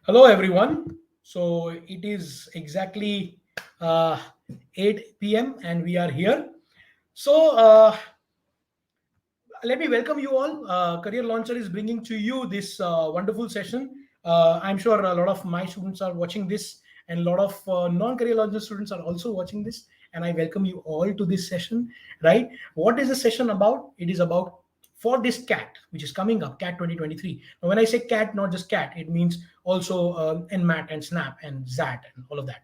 Hello, everyone. So it is exactly uh, 8 p.m. and we are here. So let me welcome you all. Career Launcher is bringing to you this wonderful session. I'm sure a lot of my students are watching this, and a lot of non-career launcher students are also watching this. And I welcome you all to this session. Right? What is the session about? It is about for this CAT, which is coming up, CAT 2023. Now, when I say CAT, not just CAT, it means also NMAT and SNAP and ZAT and all of that.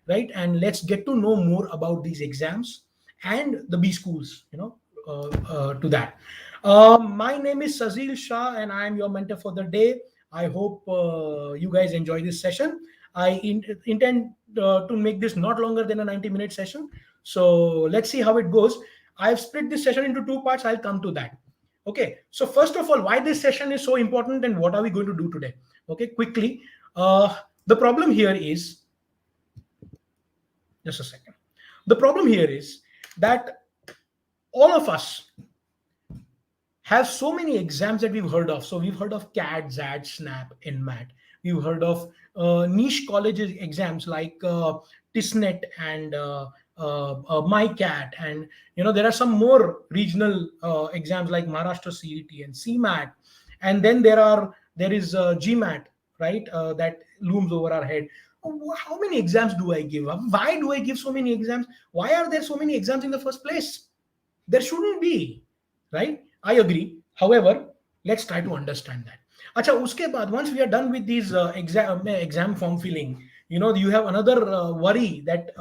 Right? And let's get to know more about these exams and the B schools. To that. My name is Sazil Shah, and I am your mentor for the day. I hope you guys enjoy this session. Intend to make this not longer than a 90-minute session. So let's see how it goes. I've split this session into two parts. I'll come to that. Okay. So first of all, why this session is so important and what are we going to do today? Okay, quickly. The problem here is just a second. The problem here is that all of us have so many exams that we've heard of. So we've heard of CAT, ZAT, SNAP, NMAT. We've heard of niche colleges exams like TISNET and MyCat, and there are some more regional exams like Maharashtra CET and CMAT, and then there is GMAT, right? That looms over our head. How many exams do I give? Why do I give so many exams? Why are there so many exams in the first place? There shouldn't be, right? I agree. However, let's try to understand that. Acha, uske baad, once we are done with these exam form filling, you have another worry that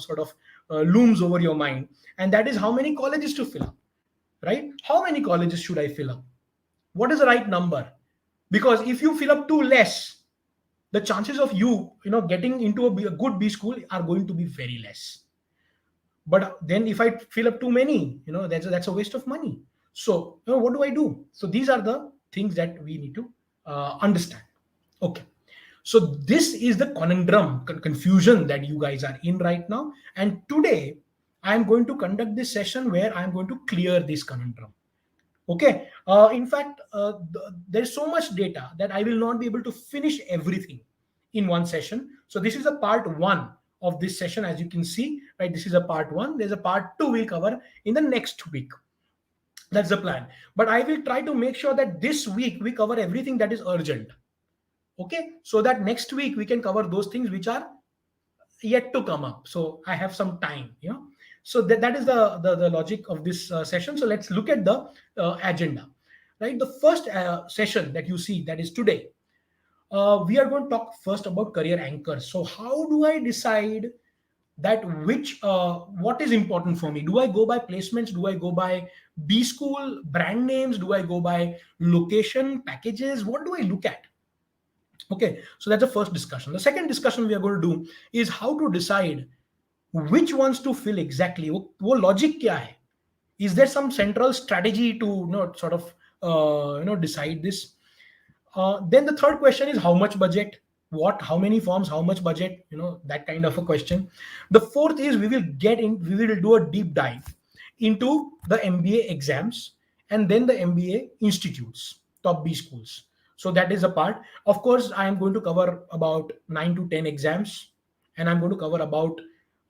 sort of looms over your mind, and that is how many colleges to fill up, right? How many colleges should I fill up? What is the right number? Because if you fill up too less, the chances of getting into a good B school are going to be very less. But then if I fill up too many, that's a waste of money. So what do I do? So these are the things that we need to understand. Okay. So this is the conundrum, confusion that you guys are in right now. And today I'm going to conduct this session where I'm going to clear this conundrum. Okay. In fact, there's so much data that I will not be able to finish everything in one session. So this is a part 1 of this session. As you can see, right, this is a part 1. There's a part 2 we'll cover in the next week. That's the plan. But I will try to make sure that this week we cover everything that is urgent. Okay. So that next week we can cover those things which are yet to come up. So I have some time. So that is the logic of this session. So let's look at the agenda. Right. The first session that you see, that is today, we are going to talk first about career anchors. So how do I decide that what is important for me? Do I go by placements? Do I go by B school brand names? Do I go by location packages? What do I look at? Okay, so that's the first discussion. The second discussion we are going to do is how to decide which ones to fill exactly. वो logic क्या है? Is there some central strategy to sort of decide this? Then the third question is how much budget, how many forms, how much budget, that kind of a question. The fourth is we will do a deep dive into the MBA exams and then the MBA institutes, top B schools. So that is a part. Of course, I am going to cover about 9 to 10 exams, and I'm going to cover about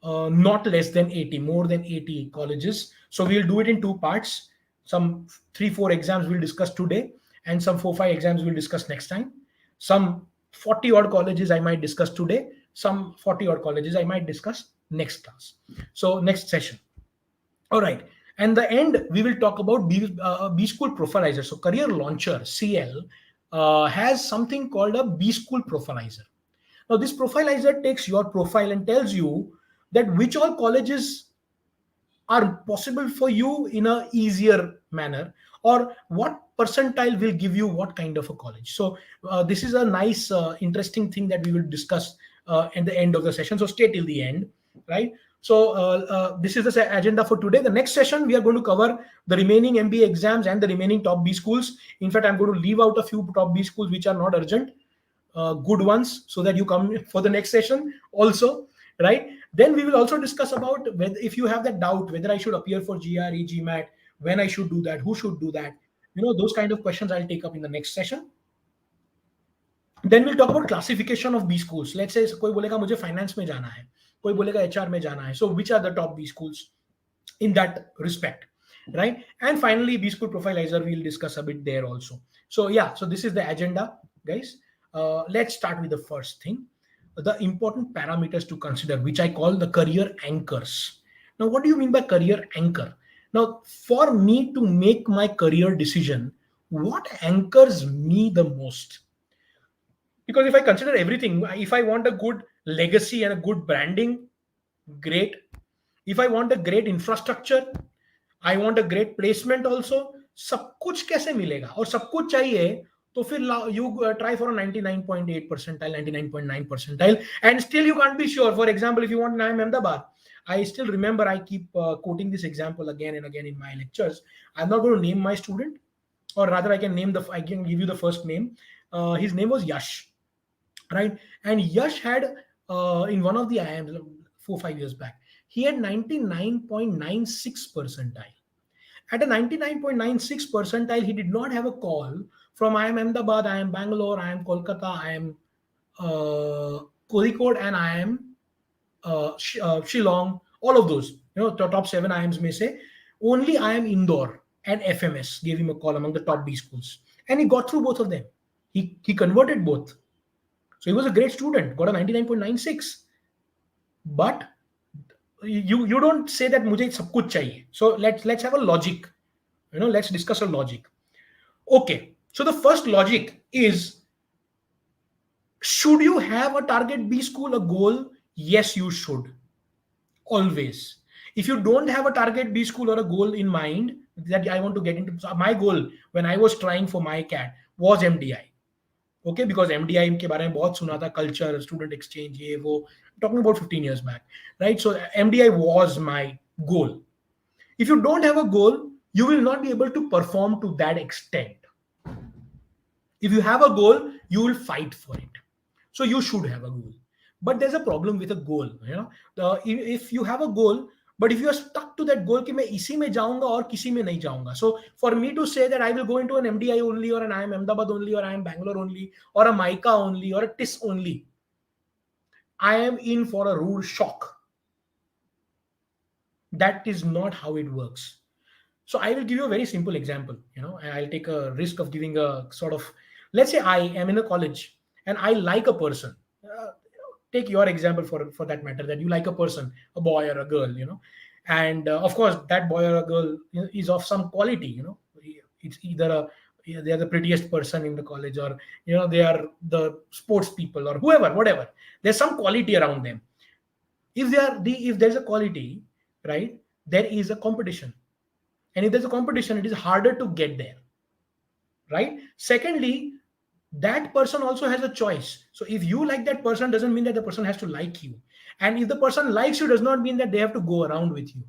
not less than 80, more than 80 colleges. So we'll do it in two parts. Some 3-4 exams we'll discuss today, and some 4-5 exams we'll discuss next time. Some 40 odd colleges I might discuss today, some 40 odd colleges I might discuss next class. So next session. All right. And the end, we will talk about B School Profilizer. So Career Launcher, CL, has something called a B School Profilizer. Now, this profilizer takes your profile and tells you that which all colleges are possible for you in a easier manner, or what percentile will give you what kind of a college. So this is a nice interesting thing that we will discuss at the end of the session. So stay till the end, right? So this is the agenda for today. The next session we are going to cover the remaining MBA exams and the remaining top B schools. In fact, I'm going to leave out a few top B schools which are not urgent, good ones, so that you come for the next session also, right? Then we will also discuss about whether, if you have that doubt whether I should appear for GRE, GMAT, when I should do that, who should do that, those kind of questions I'll take up in the next session. Then we'll talk about classification of B schools. Let's say कोई बोलेगा मुझे finance में जाना है, कोई बोलेगा HR में जाना है. So which are the top B schools in that respect, right? And finally, B school profilizer, we'll discuss a bit there also. So yeah, so this is the agenda, guys. Let's start with the first thing, the important parameters to consider, which I call the career anchors. Now, what do you mean by career anchor? Now, for me to make my career decision, what anchors me the most? Because if I consider everything, if I want a good legacy and a good branding, great. If I want a great infrastructure, I want a great placement also. सब कुछ कैसे मिलेगा और सब कुछ चाहिए तो फिर you try for a 99.8 percentile, 99.9 percentile, and still you can't be sure. For example, if you want IIM Ahmedabad, I still remember, I keep quoting this example again and again in my lectures. I'm not going to name my student, or rather I can give you the first name. His name was Yash, right? And Yash had in one of the IIMs 4 5 years back, he had 99.96 percentile. At a 99.96 percentile, he did not have a call from I am Ahmedabad, I am Bangalore, I am Kolkata, I am Kozhikode, and I am Shillong. All of those, the top 7 IIMs may say, only I am Indore and FMS gave him a call among the top B schools, and he got through both of them. He converted both, so he was a great student, got a 99.96. But you don't say that मुझे सब कुछ चाहिए. So let's have a logic. Let's discuss a logic. Okay, so the first logic is, should you have a target B school, a goal? Yes, you should. Always. If you don't have a target B school or a goal in mind that I want to get into, so my goal when I was trying for my CAT was MDI. Okay, because MDI के बारे में बहुत सुना था, culture, student exchange, ये वो, talking about 15 years back, right? So MDI was my goal. If you don't have a goal, you will not be able to perform to that extent. If you have a goal, you will fight for it. So you should have a goal. But there's a problem with a goal. If you have a goal, but if you are stuck to that goal कि मैं इसी में जाऊंगा और किसी में नहीं जाऊंगा. So for me to say that I will go into an MDI only, or an IIM Ahmedabad only, or IIM Bangalore only, or a MICA only, or a TIS only, I am in for a rude shock. That is not how it works. So I will give you a very simple example. I'll take a risk of giving a sort of, let's say I am in a college and I like a person. Take your example for that matter, that you like a person, a boy or a girl, and of course that boy or a girl is of some quality. It's either they are the prettiest person in the college, or they are the sports people, or whoever, whatever. There's some quality around them. If there's a quality, right, there is a competition. And if there's a competition, it is harder to get there, right? Secondly, that person also has a choice. So if you like that person, doesn't mean that the person has to like you. And if the person likes you, does not mean that they have to go around with you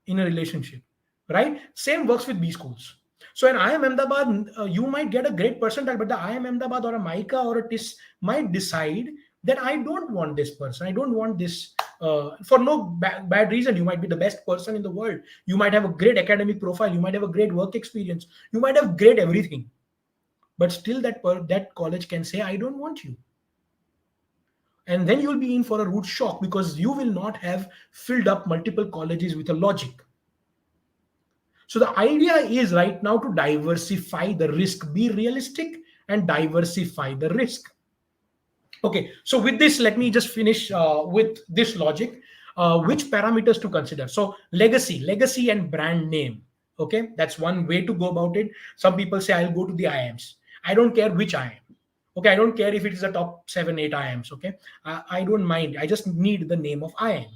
in a relationship, right? Same works with B schools. So in IIM Ahmedabad, you might get a great percentile, but the IIM Ahmedabad or a MICA or a TIS might decide that I don't want this person. I don't want this for no bad reason. You might be the best person in the world. You might have a great academic profile. You might have a great work experience. You might have great everything. But still that college can say, I don't want you. And then you'll be in for a rude shock, because you will not have filled up multiple colleges with a logic. So the idea is right now to diversify the risk, be realistic and diversify the risk. Okay, so with this, let me just finish with this logic. Which parameters to consider? So legacy and brand name. Okay, that's one way to go about it. Some people say, I'll go to the IIMs. I don't care which IIM. Okay, I don't care if it is a top 7 8 IIMs. Okay, I don't mind. I just need the name of IIM.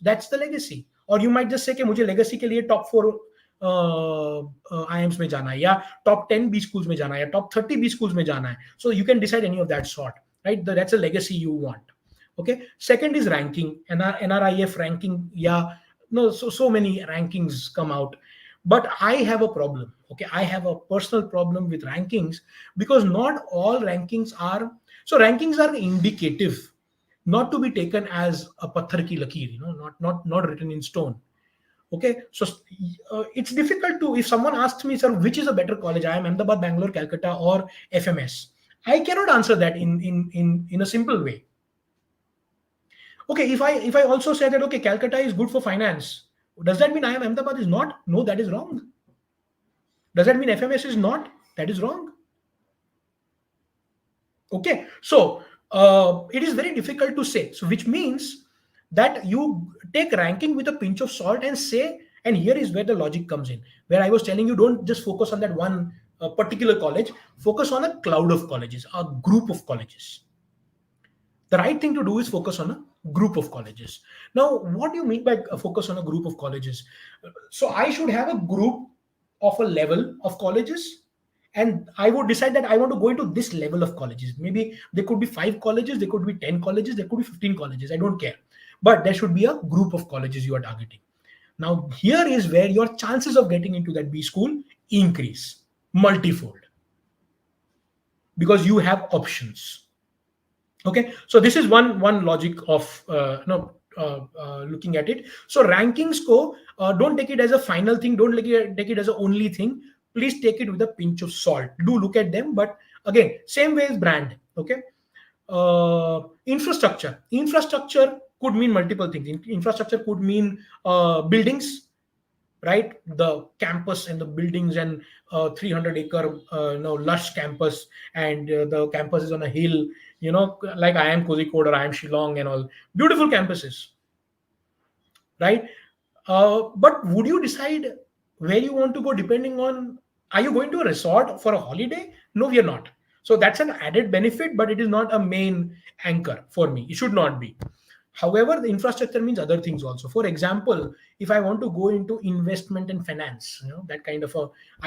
That's the legacy. Or you might just say कि मुझे legacy के लिए top 4 IIMs में जाना है, या top 10 B schools में जाना है, या top 30 B schools में जाना है. So you can decide any of that sort, right? That's a legacy you want. Okay. Second is ranking, NRIF ranking. Yeah, no, so many rankings come out. But I have a problem. Okay, I have a personal problem with rankings, because not all rankings are. So rankings are indicative, not to be taken as a patthar ki lakir, not written in stone. Okay, so it's difficult to, if someone asks me, sir, which is a better college, IIM Ahmedabad, Bangalore, Calcutta, or FMS, I cannot answer that in a simple way. Okay, if I also say that okay, Calcutta is good for finance, does that mean IIM Ahmedabad is not? No, that is wrong. Does that mean FMS is not? That is wrong. Okay, so it is very difficult to say. So which means that you take ranking with a pinch of salt and say, and here is where the logic comes in. Where I was telling you, don't just focus on that one particular college. Focus on a cloud of colleges, a group of colleges. The right thing to do is focus on a group of colleges. Now, what do you mean by focus on a group of colleges? So I should have a group of a level of colleges, and I would decide that I want to go into this level of colleges. Maybe there could be 5 colleges, there could be 10 colleges, there could be 15 colleges. I don't care. But there should be a group of colleges you are targeting. Now, here is where your chances of getting into that B school increase multifold because you have options. Okay, so this is one logic of looking at it. So rankings go, don't take it as a final thing, don't take it as a only thing. Please take it with a pinch of salt. Do look at them, but again, same way as brand. Okay, infrastructure could mean multiple things. Infrastructure could mean buildings, right? The campus and the buildings and 300-acre lush campus, and the campus is on a hill, like I am Kozhikode or I am Shillong and all beautiful campuses, right? But would you decide where you want to go depending on, are you going to a resort for a holiday? No, we are not. So that's an added benefit, but it is not a main anchor for me. It should not be. However, the infrastructure means other things also. For example, if I want to go into investment and finance, that kind of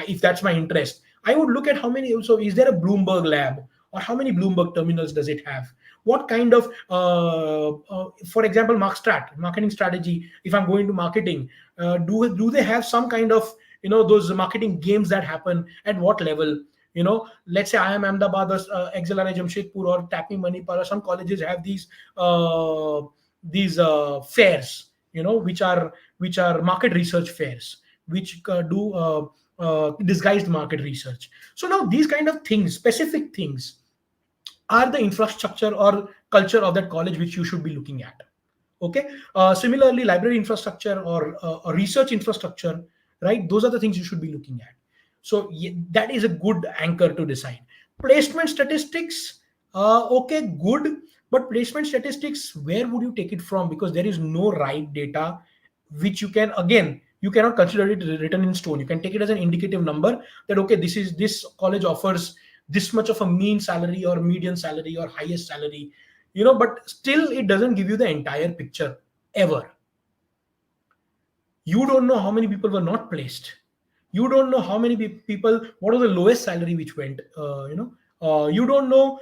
if that's my interest, I would look at how many. So, is there a Bloomberg lab, or how many Bloomberg terminals does it have? What kind of, for example, marketing strategy? If I'm going to marketing, do they have some kind of those marketing games that happen at what level? Let's say I am Ahmedabad, XLRI Jamshedpur, or TAPI Manipur, or some colleges have these fairs, which are market research fairs, which do disguised market research. So now these kind of things, specific things, are the infrastructure or culture of that college which you should be looking at. Okay, similarly, library infrastructure or research infrastructure, right? Those are the things you should be looking at. So that is a good anchor to decide. Placement statistics, okay, good, but placement statistics, where would you take it from? Because there is no right data which you cannot consider it written in stone. You can take it as an indicative number that okay, this college offers this much of a mean salary or median salary or highest salary, but still it doesn't give you the entire picture ever. You don't know how many people were not placed. You don't know how many people, what was the lowest salary which went, you don't know.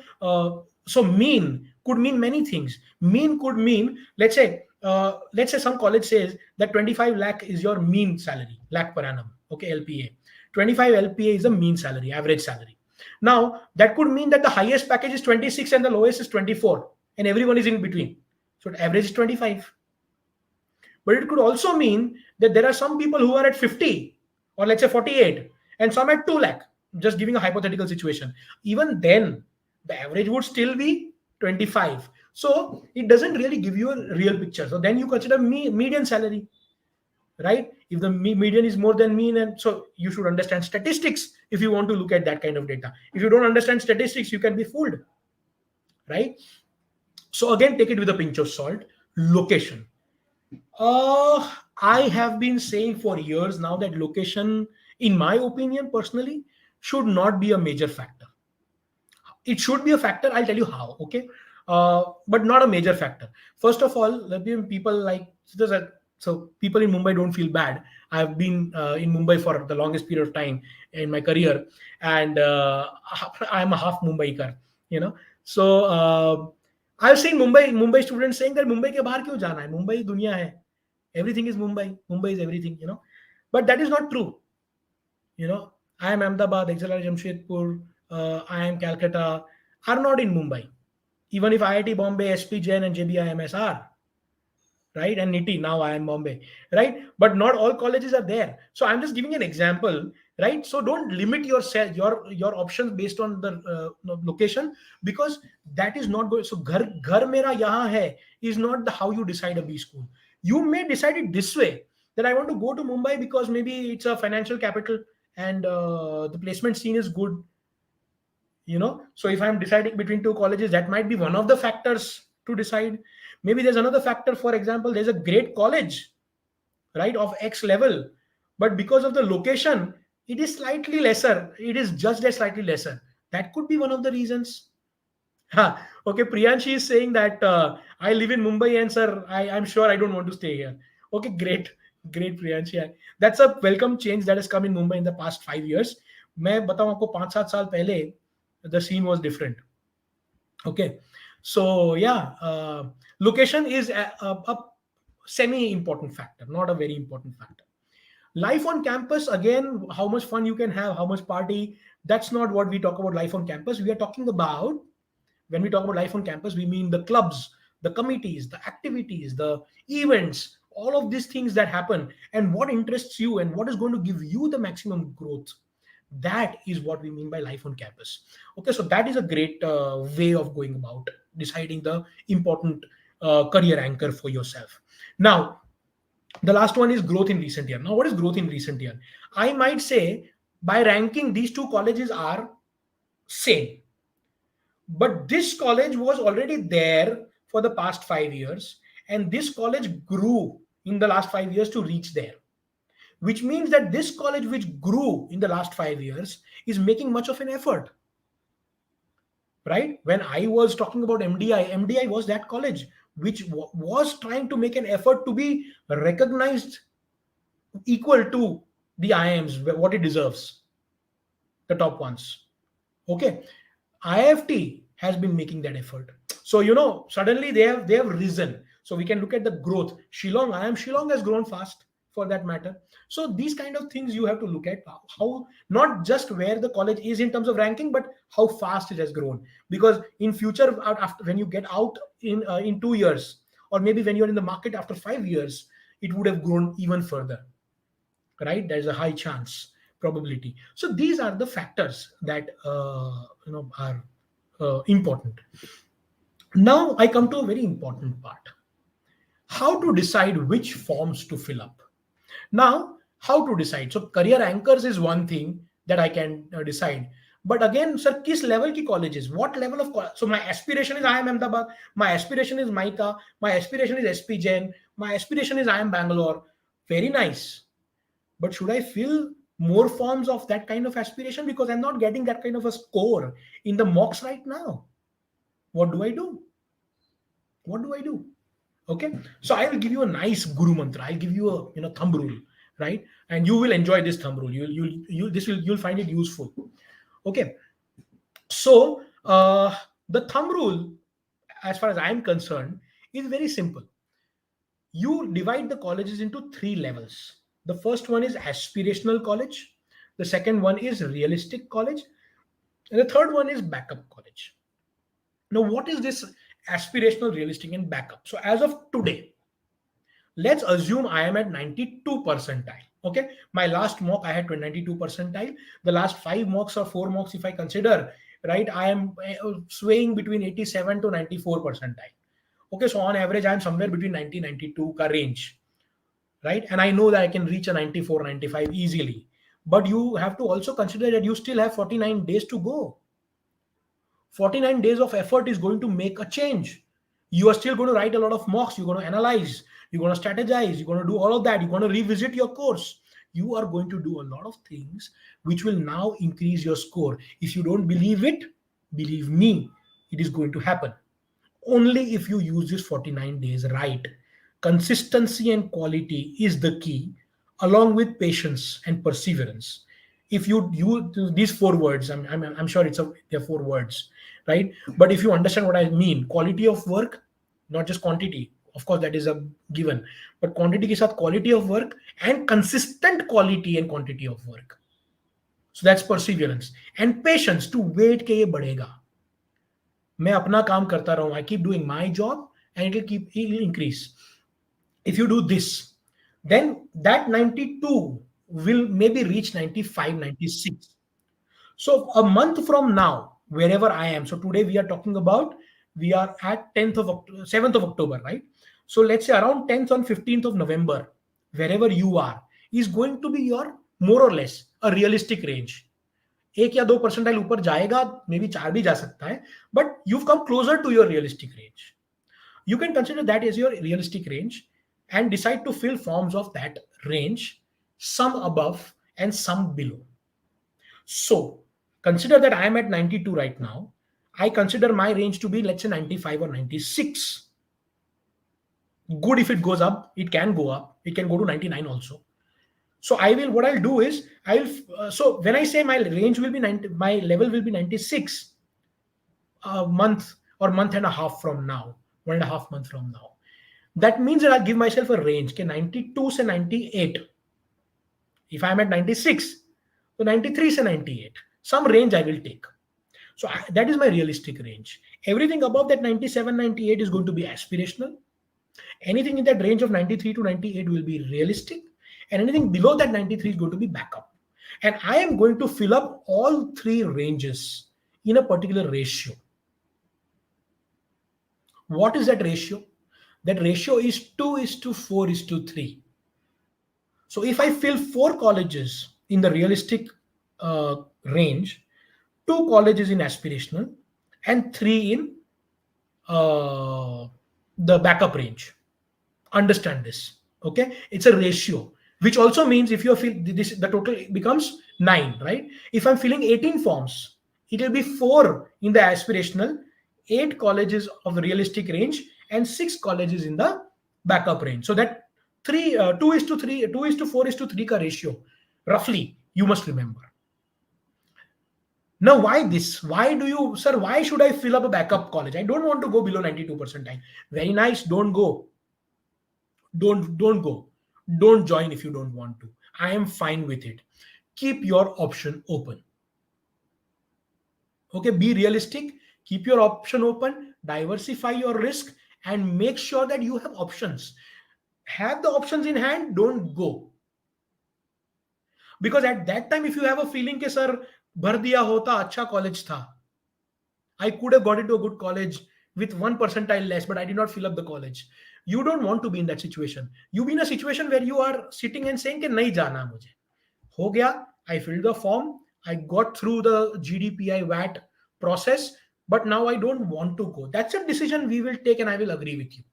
So mean could mean many things. Mean could mean, let's say some college says that 25 lakh is your mean salary, lakh per annum. Okay, LPA. 25 LPA is the mean salary, average salary. Now that could mean that the highest package is 26 and the lowest is 24, and everyone is in between. So average is 25. But it could also mean that there are some people who are at 50, or let's say 48, and some at 2 lakh, just giving a hypothetical situation. Even then, the average would still be 25. So it doesn't really give you a real picture. So then you consider median salary, right? If the median is more than mean, and so you should understand statistics if you want to look at that kind of data. If you don't understand statistics, you can be fooled, right? So again, take it with a pinch of salt. Location. I have been saying for years now that location, in my opinion, personally, should not be a major factor. It should be a factor. I'll tell you how. Okay, but not a major factor. First of all, people like so people in Mumbai don't feel bad. I've been in Mumbai for the longest period of time in my career, and I'm a half Mumbaiker. So I've seen Mumbai students saying that Mumbai के बाहर क्यों जाना है? Mumbai दुनिया है. Everything is Mumbai. Mumbai is everything. But that is not true. I am Ahmedabad, XLR Jamshedpur, I am Calcutta, are not in Mumbai. Even if IIT Bombay, SP Jain, and JBIMS are, right? And NITI, now I am Bombay, right? But not all colleges are there. So I'm just giving an example right? So don't limit your options based on the location, because that is not going. So ghar mera yahan hai is not the how you decide a B school. You may decide it this way, that I want to go to Mumbai because maybe it's a financial capital, and the placement scene is good, so if I'm deciding between two colleges, that might be one of the factors to decide. Maybe there's another factor. For example, there's a great college, right, of X level, but because of the location, it is slightly lesser, it is judged as slightly lesser. That could be one of the reasons. Okay, Priyanshi is saying that I live in Mumbai, and sir, I'm sure I don't want to stay here. Okay, great Priyanshi. That's a welcome change that has come in Mumbai in the past 5 years. मैं बताऊं आपको 5-7 साल पहले the scene was different. Okay, so yeah, location is a semi important factor, not a very important factor. Life on campus, again, how much fun you can have, how much party, that's not what we talk about life on campus. We are talking about, when we talk about life on campus, we mean the clubs, the committees, the activities, the events, all of these things that happen, and what interests you and what is going to give you the maximum growth. That is what we mean by life on campus. Okay, so that is a great way of going about deciding the important career anchor for yourself. Now, the last one is growth in recent year. Now, what is growth in recent year? I might say, by ranking, these two colleges are same, but this college was already there for the past 5 years, and this college grew in the last 5 years to reach there, which means that this college, which grew in the last 5 years, is making much of an effort, right? When I was talking about MDI was that college which was trying to make an effort to be recognized equal to the IIMs, what it deserves, the top ones. Okay, IFT has been making that effort. So suddenly they have risen. So we can look at the growth. Shillong has grown fast, for that matter. So these kind of things you have to look at, how, not just where the college is in terms of ranking, but how fast it has grown. Because in future, after, when you get out in 2 years, or maybe when you're in the market after 5 years, it would have grown even further, right? There's a high chance probability. So these are the factors that are important. Now I come to a very important part: how to decide which forms to fill up. Now, how to decide? So career anchors is one thing that I can decide. But again, sir, kis level ki colleges? What level of college? So my aspiration is IIM Ahmedabad. My aspiration is MICA. My aspiration is SP Jain. My aspiration is IIM Bangalore. Very nice. But should I fill more forms of that kind of aspiration, because I'm not getting that kind of a score in the mocks right now? What do I do? What do I do? Okay, so I will give you a nice guru mantra. I'll give you a thumb rule, right? And you will enjoy this thumb rule. You'll find it useful. Okay, so the thumb rule, as far as I'm concerned, is very simple. You divide the colleges into 3 levels. The first one is aspirational college. The second one is realistic college. And the third one is backup college. Now, what is this aspirational, realistic, and backup? So, as of today, let's assume I am at 92 percentile. Okay, my last mock I had 92 percentile. The last 5 mocks or 4 mocks, if I consider, right, I am swaying between 87 to 94 percentile. Okay, so on average, I am somewhere between 90 92 ka range, right? And I know that I can reach a 94 95 easily. But you have to also consider that you still have 49 days to go. 49 days of effort is going to make a change. You are still going to write a lot of mocks. You're going to analyze. You're going to strategize. You're going to do all of that. You're going to revisit your course. You are going to do a lot of things which will now increase your score. If you don't believe it, believe me, it is going to happen. Only if you use this 49 days right. Consistency and quality is the key, along with patience and perseverance. If you use these 4 words, I'm sure they're 4 words, right? But if you understand what I mean, quality of work, not just quantity, of course that is a given, but quantity ke saath quality of work and consistent quality and quantity of work. So that's perseverance and patience to wait ke ye badhega. मैं अपना काम करता रहूं, I keep doing my job and it'll increase. If you do this, then that 92 will maybe reach 95, 96. So a month from now, wherever I am, so today we are talking about, we are at 10th of 7th of October, right? So let's say around 10th on 15th of November, wherever you are, is going to be your more or less a realistic range. एक या 2 percentile ऊपर जाएगा, may be 4 भी जा सकता है, but you've come closer to your realistic range. You can consider that as your realistic range and decide to fill forms of that range, some above and some below. So consider that I am at 92 right now. I consider my range to be, let's say, 95 or 96. Good if it goes up, it can go up, it can go to 99 also. So what I'll do is, so when I say my range will be 90, my level will be 96 a month or month and a half from now, 1.5 months from now. That means that I'll give myself a range, okay, 92 to 98. If I'm at 96, so 93 to 98, some range I will take. So that is my realistic range. Everything above that 97, 98 is going to be aspirational. Anything in that range of 93 to 98 will be realistic. And anything below that 93 is going to be backup. And I am going to fill up all three ranges in a particular ratio. What is that ratio? That ratio is 2:4:3. So if I fill 4 colleges in the realistic range, 2 colleges in aspirational, and 3 in the backup range. Understand this, okay? It's a ratio, which also means if you feel this, the total becomes 9, right? If I'm filling 18 forms, it will be 4 in the aspirational, 8 colleges of the realistic range, and 6 colleges in the backup range. So that 2:3, 2:4:3 ka ratio, roughly, you must remember. Now, why this? Why do you, sir, why should I fill up a backup college? I don't want to go below 92 percentile. Very nice. Don't go. Don't go. Don't join if you don't want to. I am fine with it. Keep your option open. Okay, be realistic. Keep your option open. Diversify your risk and make sure that you have options. Have the options in hand. Don't go. Because at that time, if you have a feeling कि sir भर दिया होता अच्छा college था, I could have got into a good college with 1 percentile less, but I did not fill up the college. You don't want to be in that situation. You be in a situation where you are sitting and saying कि नहीं जाना मुझे. हो गया, I filled the form, I got through the GDPI VAT process, but now I don't want to go. That's a decision we will take, and I will agree with you.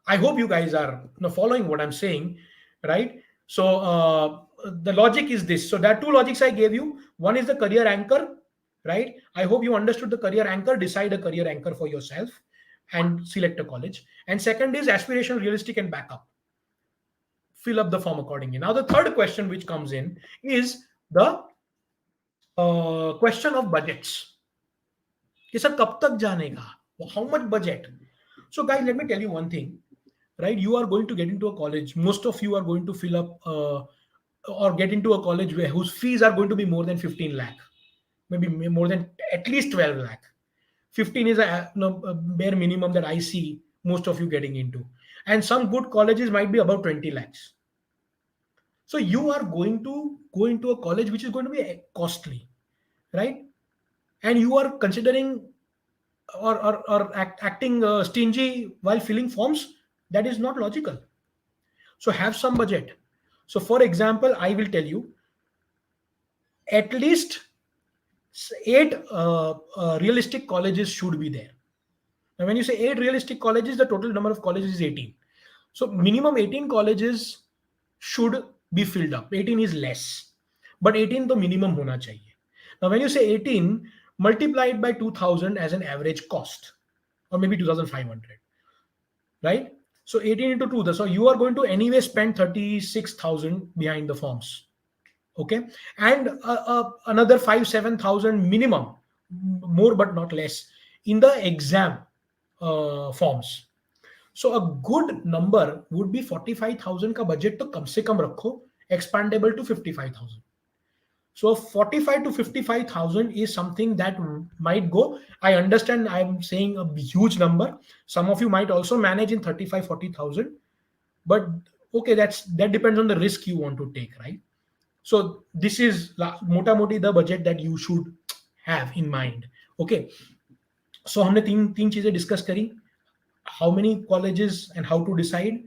I hope you guys are following what I'm saying, right? So the logic is this. So there are 2 logics I gave you. One is the career anchor, right? I hope you understood the career anchor. Decide a career anchor for yourself and select a college. And second is aspiration, realistic, and backup. Fill up the form accordingly. Now the third question which comes in is the question of budgets. कि sir कब तक जाने का? How much budget? So guys, let me tell you one thing, right? You are going to get into a college. Most of you are going to fill up or get into a college whose fees are going to be more than 15 lakh, maybe more than at least 12 lakh. 15 is a bare minimum that I see most of you getting into. And some good colleges might be about 20 lakhs. So you are going to go into a college which is going to be costly, right? And you are considering or acting stingy while filling forms. That is not logical. So have some budget. So for example, I will tell you at least 8 realistic colleges should be there. Now when you say 8 realistic colleges, the total number of colleges is 18. So minimum 18 colleges should be filled up. 18 is less, but 18 the minimum hona chahiye. Now when you say 18, multiply it by 2000 as an average cost, or maybe 2500, right? So 18 into 2, so you are going to anyway spend 36,000 behind the forms, okay? And another 5-7,000 minimum, more but not less, in the exam forms. So a good number would be 45,000 ka budget to kam se kam rakho, expandable to 55,000. So 45 to 55,000 is something that might go. I understand I'm saying a huge number. Some of you might also manage in 35, 40,000. But Okay, that depends on the risk you want to take, right? So this is mota moti the budget that you should have in mind. Okay, so हमने तीन तीन चीजें discuss करी. How many colleges and how to decide,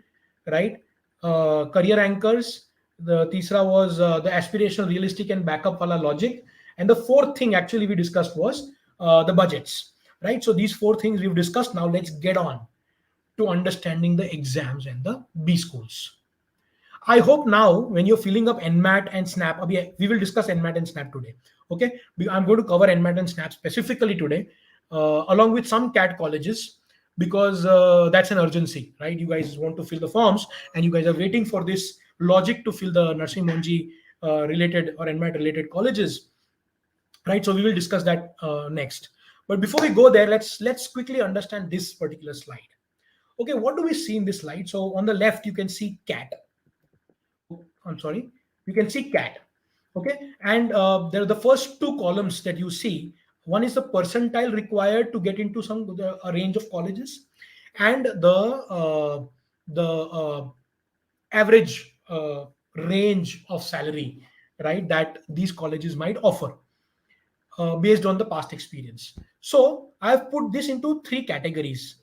right? Career anchors. The तीसरा was the aspirational, realistic, and backup wala logic. And the fourth thing actually we discussed was the budgets, right? So these four things we've discussed. Now let's get on to understanding the exams and the B schools. I hope now when you're filling up NMAT and SNAP, we will discuss NMAT and SNAP today. Okay, I'm going to cover NMAT and SNAP specifically today, along with some CAT colleges, because that's an urgency, right? You guys want to fill the forms, and you guys are waiting for this logic to fill the nursing Monji related or NMAT related colleges, right? So we will discuss that next. But before we go there, let's quickly understand this particular slide. Okay, what do we see in this slide? So on the left, you can see CAT. I'm sorry, you can see CAT. Okay, and there are the first two columns that you see. One is the percentile required to get into a range of colleges, and the average range of salary, right, that these colleges might offer based on the past experience. So I've put this into three categories,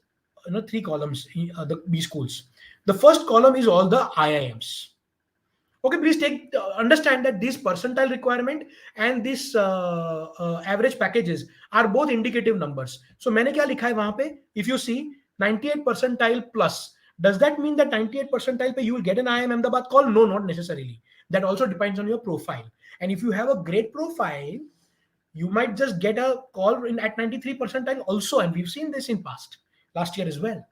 three columns. The B schools. The first column is all the IIMs. Okay, please understand that this percentile requirement and this average packages are both indicative numbers. So मैंने क्या लिखा है वहां पे? If you see 98 percentile plus, does that mean that 98 percentile पे you will get an IIM Ahmedabad call? No, not necessarily. That also depends on your profile. And if you have a great profile, you might just get a call at 93 percentile also. And we've seen this in last year as well.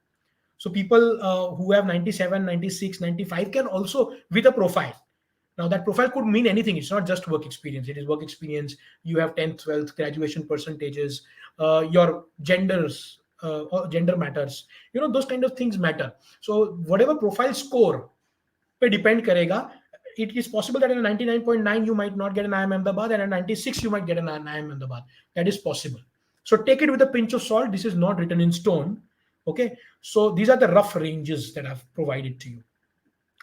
So people who have 97, 96, 95 can also with a profile. Now that profile could mean anything. It's not just work experience. It is work experience. You have 10th, 12th, graduation percentages, your gender matters. Those kind of things matter. So whatever profile score pe depend karega. It is possible that in a 99.9 you might not get an IIM Ahmedabad, and at 96 you might get an IIM Ahmedabad. That is possible. So take it with a pinch of salt. This is not written in stone. Okay, so these are the rough ranges that I've provided to you.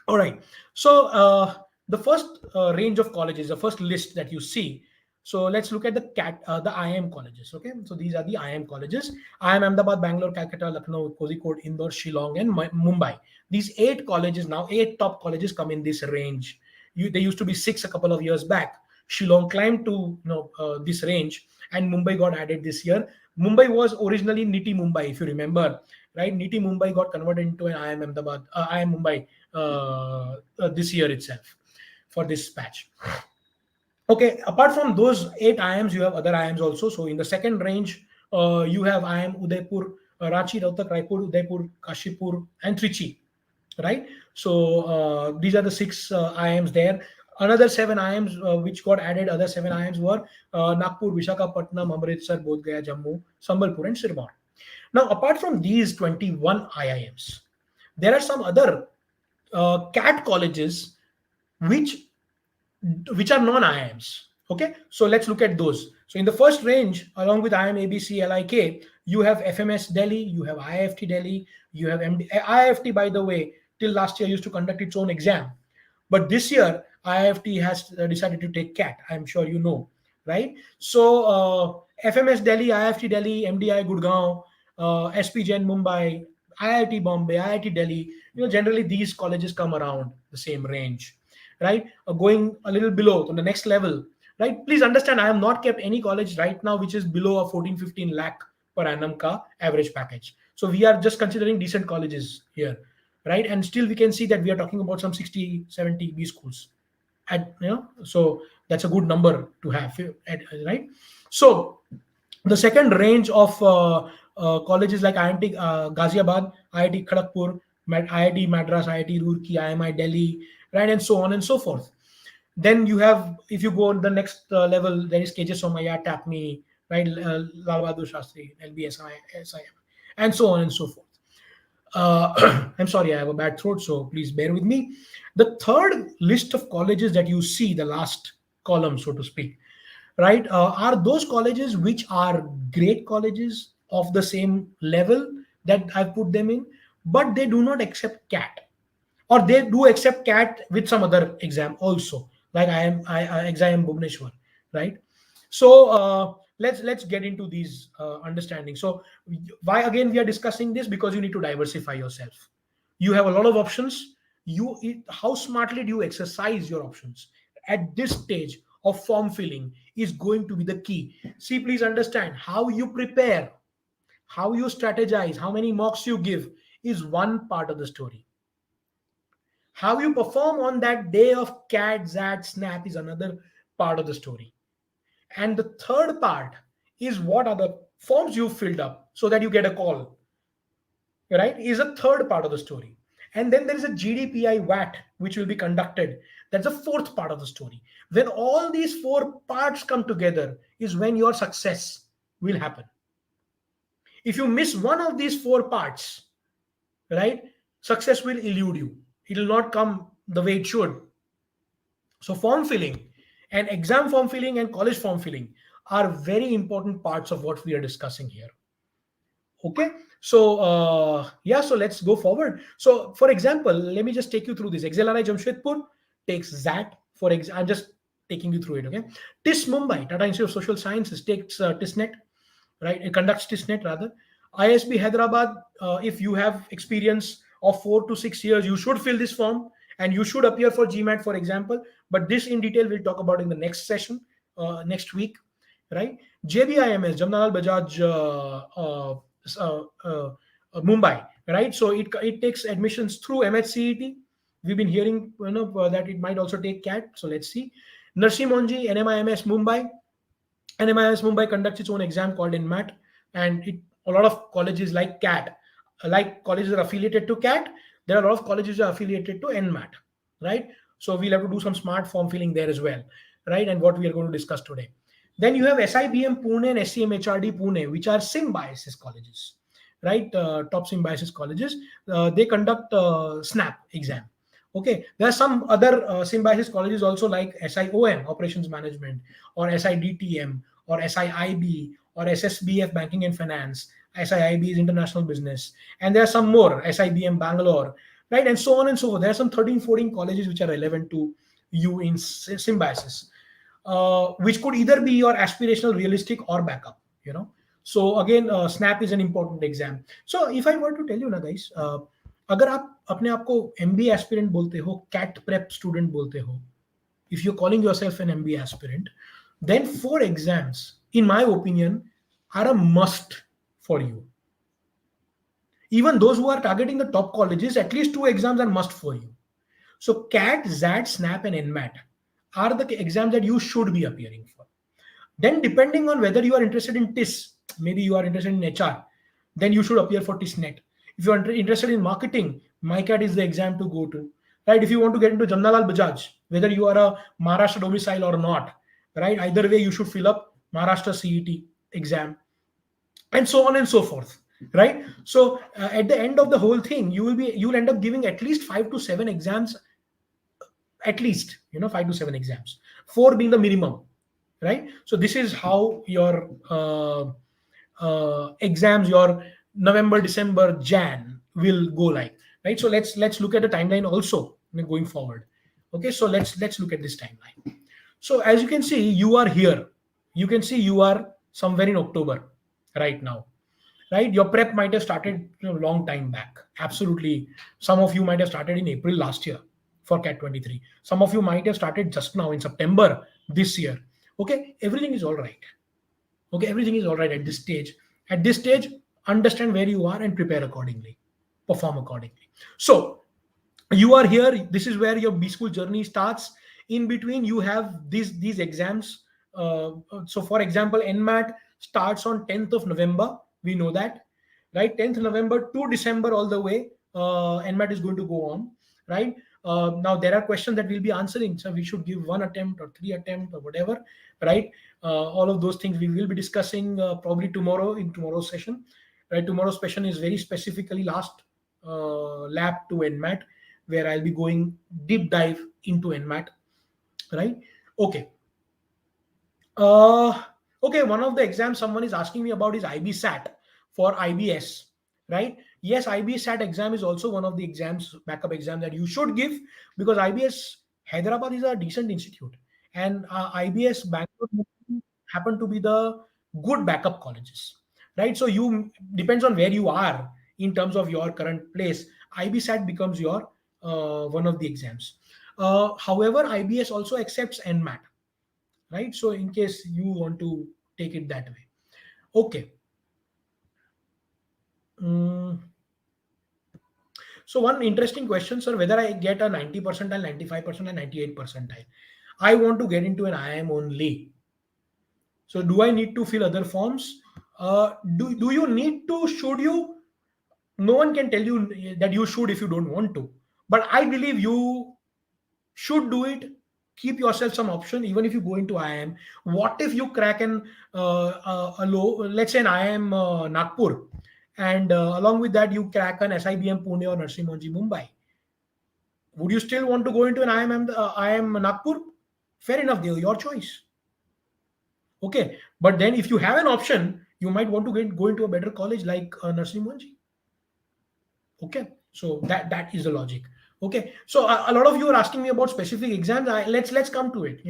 All right, so the first range of colleges, the first list that you see. So let's look at the IIM colleges. Okay, so these are the IIM colleges: IIM Ahmedabad, Bangalore, Calcutta, Lucknow, Kozhikode, Indore, Shillong, and Mumbai. These 8 colleges now, 8 top colleges come in this range. They used to be 6 a couple of years back. Shillong climbed to this range, and Mumbai got added this year. Mumbai was originally Niti Mumbai, if you remember, right? Niti Mumbai got converted into an IIM Ahmedabad, IIM Mumbai this year itself for this patch. Okay, apart from those 8 IIMs, you have other IIMs also. So in the second range, you have IIM Udaipur, Ranchi, Rohtak, Raipur, Udaipur, Kashipur, and Trichy, right? So these are the 6 IIMs there. Another 7 IIMs which got added, other 7 IIMs were Nagpur, Visakhapatnam, Amritsar, Bodh Gaya, Jammu, Sambalpur, and Sirmaur. Now, apart from these 21 IIMs, there are some other CAT colleges which are non-IIMs. Okay, so let's look at those. So in the first range, along with IIM ABC LIK, you have FMS Delhi, you have IIFT Delhi, you have IIFT, by the way, till last year used to conduct its own exam. But this year, IIFT has decided to take CAT. I'm sure you know, right? So FMS Delhi, IIFT Delhi, MDI Gurgaon, SP Jain Mumbai, IIT Bombay, IIT Delhi, generally these colleges come around the same range, right? Going a little below on the next level, right? Please understand, I have not kept any college right now which is below a 14-15 lakh per annum ka average package. So we are just considering decent colleges here, right? And still we can see that we are talking about some 60, 70 B schools. So that's a good number to have, right? So the second range of colleges like IIT Ghaziabad, IIT Kharagpur, IIT Madras, IIT Roorkee, IMI Delhi, right, and so on and so forth. Then you have, if you go on the next level, there is KJ Somaya, TAPMI, right, Lal Bahadur Shastri, LBSI, SIM, and so on and so forth. I'm sorry, I have a bad throat, so please bear with me. The third list of colleges that you see, the last column, so to speak, right, are those colleges which are great colleges of the same level that I've put them in, but they do not accept CAT. or they do accept CAT with some other exam also, like I exam Bhubaneswar, right? So let's get into these understanding. So why again we are discussing this? Because you need to diversify yourself. You have a lot of options. How smartly do you exercise your options at this stage of form filling is going to be the key. See, please understand, how you prepare, how you strategize, how many mocks you give is one part of the story. How you perform on that day of CAT, ZAT, SNAP is another part of the story. And the third part is what are the forms you filled up so that you get a call, right? Is a third part of the story. And then there is a GDPI VAT, which will be conducted. That's the fourth part of the story. When all these four parts come together, is when your success will happen. If you miss one of these four parts, right, success will elude you. It will not come the way it should. So form filling and exam form filling and college form filling are very important parts of what we are discussing here. Okay, so yeah, so let's go forward. So for example, let me just take you through this. XLRI Jamshedpur takes ZAT. I'm just taking you through it. Okay, TIS Mumbai, Tata Institute of Social Sciences, takes TISNet, right? It conducts TISNet rather. ISB Hyderabad, if you have experience of 4 to 6 years, you should fill this form and you should appear for GMAT, for example. But this in detail we'll talk about in the next session, next week, right? JBIMS, Jamnalal Bajaj, Mumbai, right? So it takes admissions through MHCET. We've been hearing, that it might also take CAT. So let's see. Narsi Monji, NMIMS Mumbai. NMIMS Mumbai conducts its own exam called INMAT, and a lot of colleges like CAT, like colleges are affiliated to CAT. There are a lot of colleges are affiliated to NMAT, right? So we'll have to do some smart form filling there as well, right? And what we are going to discuss today. Then you have SIBM Pune and SCMHRD Pune, which are symbiosis colleges, right? Top symbiosis colleges. They conduct SNAP exam. Okay, there are some other symbiosis colleges also like SIOM, Operations Management, or SIDTM, or SIIB, or SSBF, Banking and Finance. SIIB is International Business. And there are some more, SIBM Bangalore, right? And so on and so forth. There are some 13, 14 colleges which are relevant to you in symbiosis, which could either be your aspirational, realistic, or backup. So again, SNAP is an important exam. So if I were to tell you ना guys, अगर आप अपने आप को MBA aspirant बोलते हो, CAT prep student बोलते हो, if you're calling yourself an MBA aspirant, then 4 exams, in my opinion, are a must for you. Even those who are targeting the top colleges, at least 2 exams are must for you. So CAT, ZAT, SNAP, and NMAT are the exams that you should be appearing for. Then depending on whether you are interested in TIS, maybe you are interested in HR, then you should appear for TISNet. If you are interested in marketing, MyCAT is the exam to go to. Right? If you want to get into Jamnalal Bajaj, whether you are a Maharashtra domicile or not, right? Either way, you should fill up Maharashtra CET exam, and so on and so forth. Right? So at the end of the whole thing, you'll end up giving at least 5 to 7 exams, at least 5 to 7 exams, 4 being the minimum, right? So this is how your exams, your November, December, Jan will go like, right? So let's look at the timeline also going forward. Okay, so let's look at this timeline. So as you can see, you are here. You can see you are somewhere in October right now, right? Your prep might have started long time back. Absolutely, some of you might have started in April last year for CAT 23. Some of you might have started just now in September this year. Okay, everything is all right. Okay, everything is all right at this stage. At this stage, understand where you are and prepare accordingly, perform accordingly. So you are here. This is where your B school journey starts. In between, you have these exams. So for example, NMAT starts on 10th of November. We know that, right? 10th November to December all the way. NMAT is going to go on, right? Now there are questions that we'll be answering. So we should give 1 attempt or 3 attempt or whatever, right? All of those things we will be discussing probably tomorrow in tomorrow's session, right? Tomorrow's session is very specifically last lap to NMAT, where I'll be going deep dive into NMAT, right? Okay. Okay, one of the exams someone is asking me about is IB SAT for IBS, right? Yes, IBS SAT exam is also one of the exams, backup exam that you should give, because IBS Hyderabad is a decent institute, and IBS Bangalore happen to be the good backup colleges, right? So you depends on where you are in terms of your current place. IB SAT becomes your one of the exams. However, IBS also accepts NMAT, right? So in case you want to take it that way, okay. Mm, So one interesting question, sir, whether I get a 90 percentile, 95 percentile, 98 percentile. I want to get into an IIM only. So do I need to fill other forms? Do you need to? Should you? No one can tell you that you should if you don't want to. But I believe you should do it. Keep yourself some option, even if you go into IIM. What if you crack a low, let's say an IIM Nagpur, and along with that you crack an SIBM Pune or Nursing Monji Mumbai? Would you still want to go into an IIM Nagpur? Fair enough, your choice. Okay, but then if you have an option, you might want to go into a better college like Nursing Monji. Okay, so that is the logic. Okay, so a lot of you are asking me about specific exams. Let's come to it.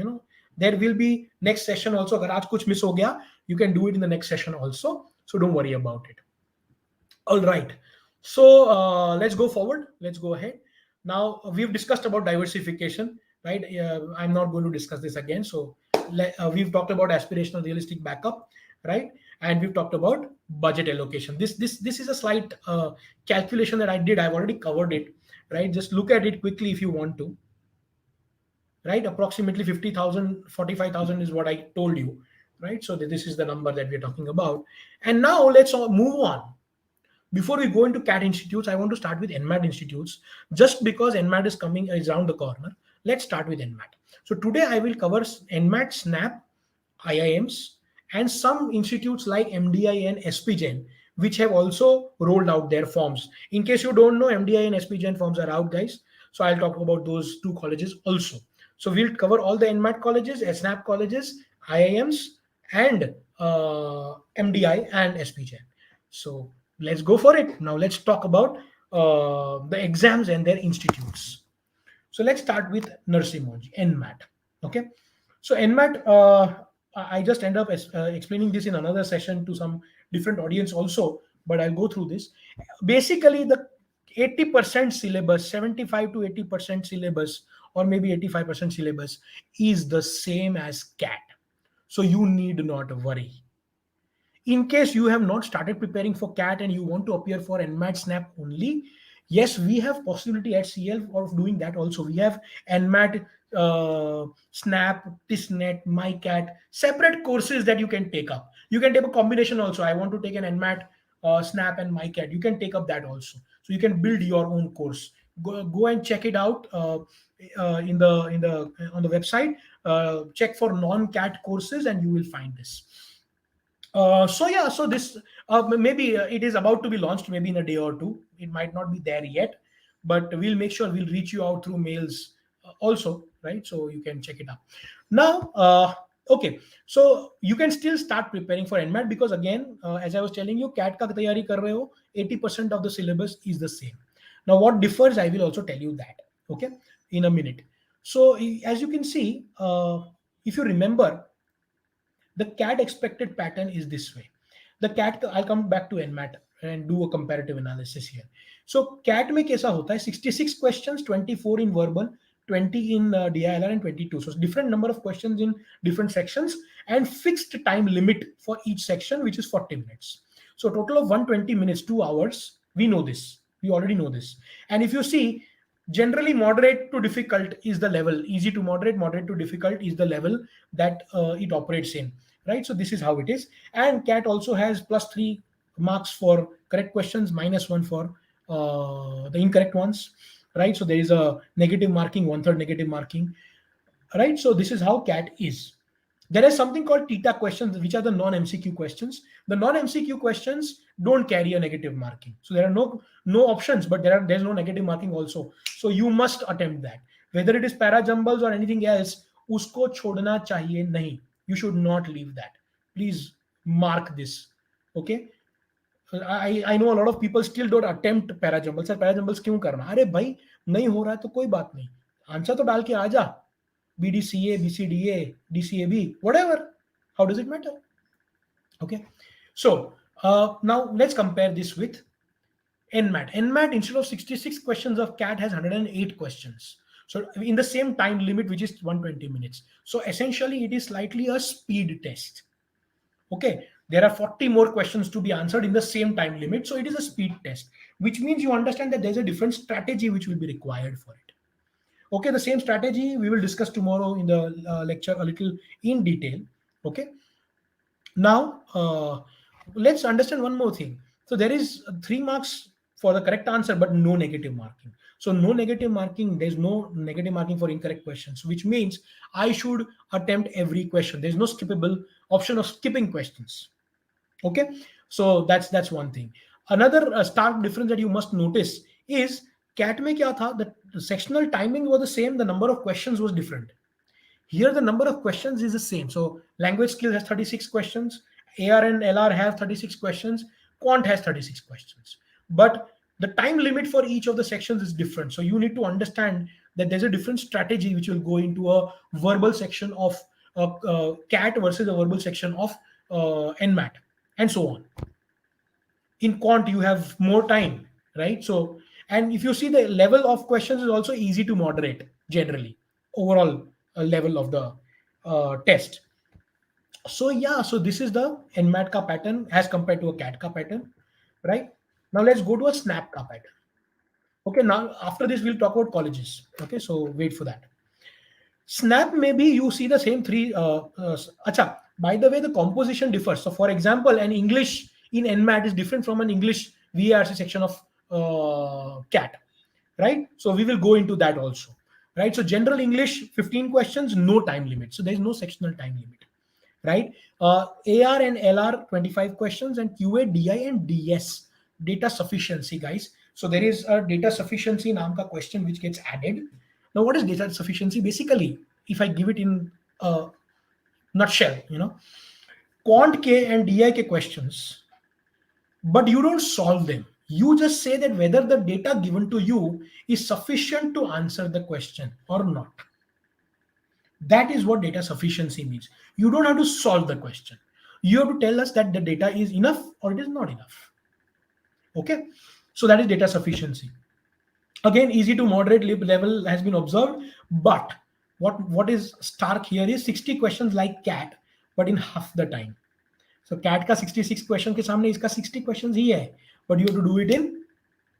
There will be next session also. अगर आज कुछ miss हो गया, you can do it in the next session also. So don't worry about it. All right. So let's go forward. Let's go ahead. Now we've discussed about diversification, right? I'm not going to discuss this again. So we've talked about aspirational, realistic backup, right? And we've talked about budget allocation. This is a slight calculation that I did. I've already covered it, right? Just look at it quickly if you want to, right? Approximately 50,000, 45,000 is what I told you, right? So this is the number that we're talking about. And now let's move on. Before we go into CAT institutes, I want to start with NMAT institutes, just because NMAT is around the corner. Let's start with NMAT. So today I will cover NMAT, SNAP, IIMs, and some institutes like MDI and SPGen, which have also rolled out their forms. In case you don't know, MDI and SPGen forms are out, guys. So I'll talk about those two colleges also. So we'll cover all the NMAT colleges, SNAP colleges, IIMs, and MDI and SPGen. So let's go for it. Now let's talk about the exams and their institutes. So let's start with Nursing Monji, NMAT. Okay. So NMAT, I just end up explaining this in another session to some different audience also, but I'll go through this. Basically, the 80% syllabus, 75 to 80% syllabus, or maybe 85% syllabus is the same as CAT. So you need not worry. In case you have not started preparing for CAT and you want to appear for NMAT SNAP only, yes, we have possibility at CL of doing that also. We have NMAT, SNAP, TISNET, MyCAT, separate courses that you can take up. You can take a combination also. I want to take an NMAT, SNAP, and MyCAT. You can take up that also. So you can build your own course. Go and check it out in the on the website. Check for non-CAT courses, and you will find this. So this maybe it is about to be launched maybe in a day or two. It might not be there yet, but we'll make sure we'll reach you out through mails also, right? So you can check it out. Now, okay, so you can still start preparing for NMAT, because again, as I was telling you, CAT ka tayari kar rahe ho, 80% of the syllabus is the same. Now, what differs, I will also tell you that, okay, in a minute. So as you can see, if you remember, the CAT expected pattern is this way. The CAT, I'll come back to NMAT and do a comparative analysis here. So CAT में कैसा होता है? 66 questions, 24 in verbal, 20 in DILR, and 22. So different number of questions in different sections, and fixed time limit for each section, which is 40 minutes. So total of 120 minutes, 2 hours. We know this. We already know this. And if you see, generally moderate to difficult is the level. Easy to moderate, moderate to difficult is the level that it operates in, right? So this is how it is. And CAT also has +3 marks for correct questions, -1 for the incorrect ones, right? So there is a negative marking, 1/3 negative marking, right? So this is how CAT is. There is something called theta questions, which are the non-MCQ questions. The non-MCQ questions don't carry a negative marking. So there are no options, but there's no negative marking also. So you must attempt that. Whether it is para jumbles or anything else, usko chodna chahiye nahi. You should not leave that. Please mark this. Okay. I know a lot of people still don't attempt parajumble. Sir, parajumbles क्यों करना? अरे भाई नहीं हो रहा है तो कोई बात नहीं, आंसर तो डाल के आ जा, BDCA, BCDA, DCAB, whatever. How does it matter? Okay, so now let's compare this with NMAT. NMAT, instead of 66 questions of CAT, has 108 questions. So in the same time limit, which is 120 minutes. So essentially, it is slightly a speed test. Okay, there are 40 more questions to be answered in the same time limit. So it is a speed test, which means you understand that there's a different strategy which will be required for it. Okay, the same strategy we will discuss tomorrow in the lecture a little in detail. Okay, now let's understand one more thing. So there is 3 marks for the correct answer, but no negative marking. So no negative marking, there's no negative marking for incorrect questions, which means I should attempt every question. There's no skippable option of skipping questions. Okay, so that's one thing. Another stark difference that you must notice is cat mein kya tha, the sectional timing was the same, the number of questions was different. Here, the number of questions is the same. So, language skills has 36 questions, AR and LR have 36 questions, quant has 36 questions. But the time limit for each of the sections is different. So, you need to understand that there's a different strategy which will go into a verbal section of CAT versus a verbal section of NMAT, and so on. In quant, you have more time, right? So, and if you see, the level of questions is also easy to moderate generally, overall level of the test. So yeah, so this is the NMAT ka pattern as compared to a CAT ka pattern, right? Now let's go to a SNAP ka pattern. Okay, now after this we'll talk about colleges. Okay, so wait for that. Snap, maybe you see the same three. Acha, by the way, the composition differs. So, for example, an English in NMAT is different from an English VARC section of CAT, right? So, we will go into that also, right? So, general English, 15 questions, no time limit. So, there is no sectional time limit, right? AR and LR, 25 questions, and QA, DI, and DS, data sufficiency, guys. So, there is a data sufficiency naam ka question which gets added. Now, what is data sufficiency? Basically, if I give it in a nutshell, quant K and DI K questions, but you don't solve them. You just say that whether the data given to you is sufficient to answer the question or not. That is what data sufficiency means. You don't have to solve the question. You have to tell us that the data is enough or it is not enough. Okay, so that is data sufficiency. Again, easy to moderate level has been observed, but what is stark here is 60 questions like CAT, but in half the time. So CAT का 66 question के सामने इसका 60 questions ही है, but you have to do it in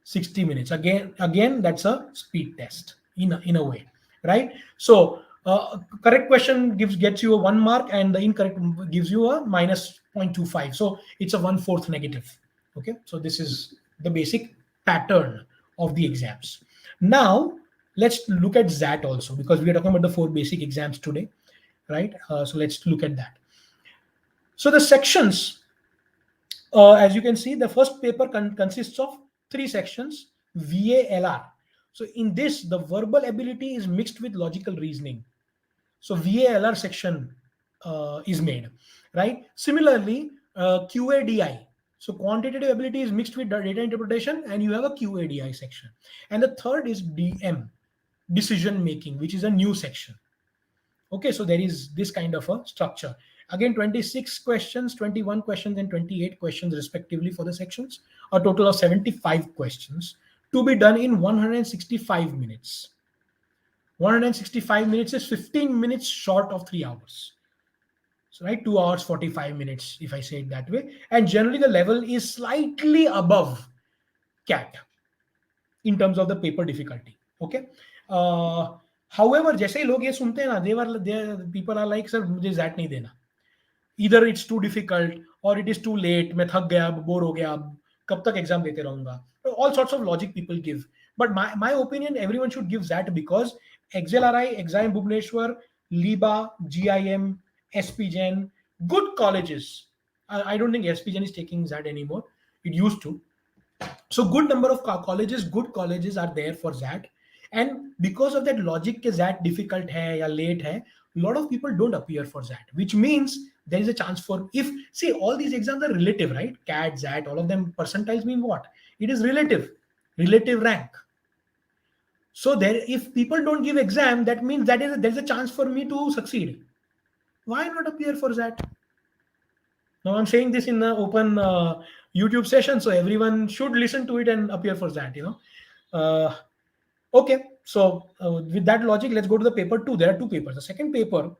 60 minutes. Again, that's a speed test in a way, right? So correct question gets you a 1 mark, and the incorrect gives you a minus 0.25. So it's a 1/4 negative. Okay, so this is the basic pattern of the exams. Now let's look at ZAT also, because we are talking about the 4 basic exams today, right? So let's look at that. So the sections, as you can see, the first paper consists of 3 sections, VALR. So in this, the verbal ability is mixed with logical reasoning. So VALR section is made, right? Similarly, QADI. So quantitative ability is mixed with data interpretation, and you have a QADI section. And the third is DM, decision making, which is a new section. Okay, so there is this kind of a structure. Again, 26 questions, 21 questions, and 28 questions respectively for the sections. A total of 75 questions to be done in 165 minutes. 165 minutes is 15 minutes short of 3 hours. So, right, 2 hours, 45 minutes, if I say it that way. And generally, the level is slightly above CAT in terms of the paper difficulty. Okay. However, जैसे ही लोग ये सुनते हैं ना, people are like, sir, मुझे ZAT नहीं देना. Either it's too difficult or it is too late. मैं थक गया, बोर हो गया, कब तक एग्जाम देते रहूंगा. All sorts of logic people give. But my opinion, everyone should give that, because XLRI, Exam Bhubaneswar, LIBA, GIM, SPGen, good colleges. I don't think SPGen is taking that anymore. It used to. So good number of colleges, good colleges are there for that. And because of that logic के that difficult है या late है, lot of people don't appear for that, which means there is a chance for, if, see, all these exams are relative, right? CAT, ZAT, all of them, percentiles mean what? It is relative rank. So there, if people don't give exam, that means that is there's a chance for me to succeed. Why not appear for that? Now I'm saying this in an open YouTube session, so everyone should listen to it and appear for that. Okay, so with that logic, let's go to the paper two. There are two papers. The second paper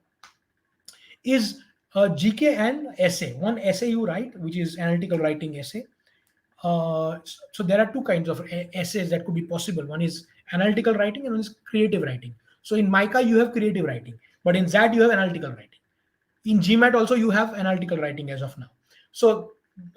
is GK and essay. One essay you write, which is analytical writing essay. So there are two kinds of essays that could be possible. One is analytical writing and one is creative writing. So in MICA you have creative writing, but in ZAT you have analytical writing. In GMAT also you have analytical writing as of now. So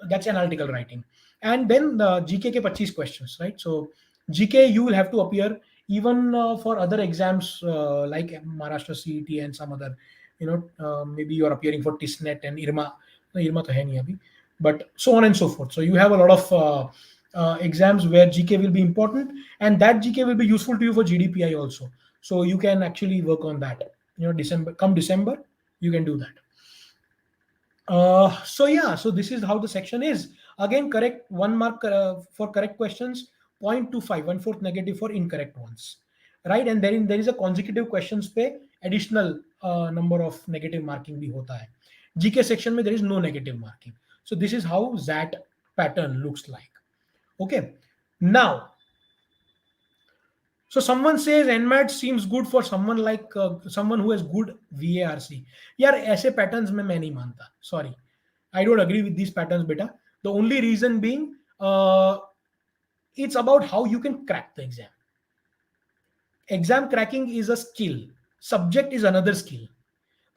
that's analytical writing. And then the GK ke 25 questions, right? So GK you will have to appear even for other exams like Maharashtra CET and some other, maybe you are appearing for TISNET and IRMA. No, IRMA to hai nahi abhi, but so on and so forth. So you have a lot of exams where GK will be important, and that GK will be useful to you for GDPI also. So you can actually work on that. December, you can do that. So this is how the section is. Again, correct 1 mark for correct questions, 0.25, 1/4 negative for incorrect ones, right? And then there is a consecutive questions पे additional number of negative marking भी होता है. GK section में there is no negative marking. So this is how that pattern looks like. Okay. Now, so someone says NMAT seems good for someone like someone who has good VARC. यार ऐसे patterns में मैं नहीं मानता. Sorry, I don't agree with these patterns, beta. The only reason being, it's about how you can crack the exam. Exam cracking is a skill. Subject is another skill.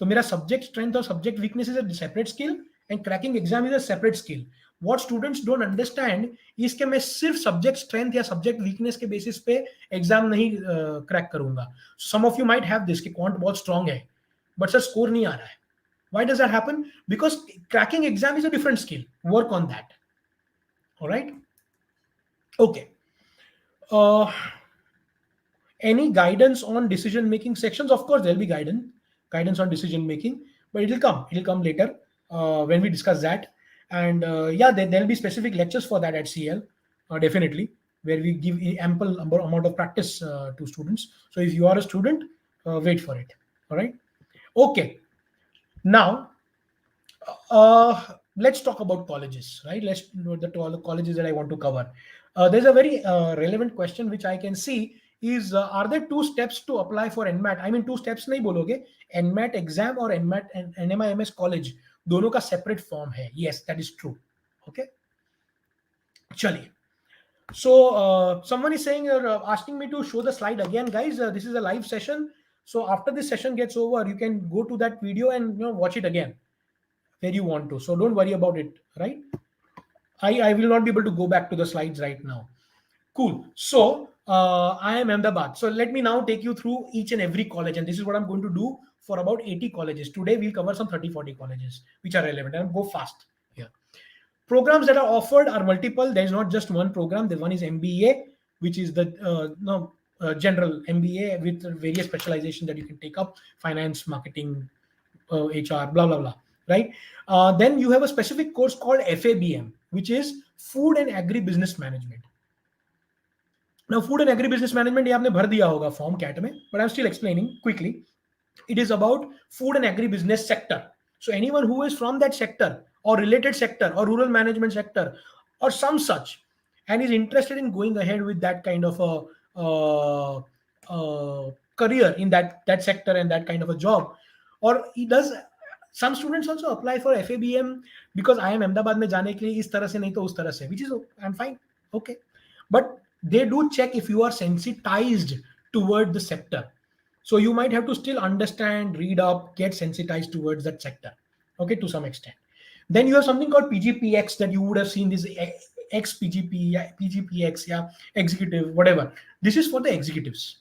तो मेरा subject strength और subject weakness is a separate skill, and cracking exam is a separate skill. What students don't understand is कि मैं सिर्फ subject strength या subject weakness के basis पे exam नहीं crack करूंगा. Some of you might have this कि quant बहुत strong है, but sir score नहीं आ रहा है. Why does that happen? Because cracking exam is a different skill. Work on that. All right. Okay. Any guidance on decision making sections? Of course, there'll be guidance on decision making, but it'll come later when we discuss that. And there'll be specific lectures for that at CL, definitely, where we give ample amount of practice to students. So if you are a student, wait for it. All right. Okay. Now, let's talk about colleges, right? Let's know the colleges that I want to cover. There's a very relevant question which I can see is, are there 2 steps to apply for NMAT? I mean, 2 steps नहीं बोलोगे, NMAT exam or NMAT and NMIMS college दोनों का separate form है. Yes, that is true. Okay. चलिए. So someone is saying, asking me to show the slide again, guys. This is a live session. So after this session gets over, you can go to that video and watch it again where you want to. So don't worry about it, right? I will not be able to go back to the slides right now. Cool. So I am Ahmedabad. So let me now take you through each and every college, and this is what I'm going to do for about 80 colleges. Today we'll cover some 30-40 colleges which are relevant, and go fast here. Programs that are offered are multiple. There is not just one program. The one is MBA, which is the general MBA with various specializations that you can take up: finance, marketing, HR, blah blah blah. Right? Then you have a specific course called FABM, which is Food and Agribusiness Management. Now, Food and Agribusiness Management, ये आपने भर दिया होगा form CAT में, but I'm still explaining quickly. It is about food and agribusiness sector. So anyone who is from that sector or related sector or rural management sector or some such, and is interested in going ahead with that kind of a career in that sector and that kind of a job, or he does. Some students also apply for FABM because I am Ahmedabad में जाने के लिए इस तरह से नहीं तो उस तरह से, which is I'm fine, okay, but they do check if you are sensitized toward the sector. So you might have to still understand, read up, get sensitized towards that sector, okay, to some extent. Then you have something called PGPX that you would have seen, this XPGP, PGPX, yeah, executive, whatever. This is for the executives,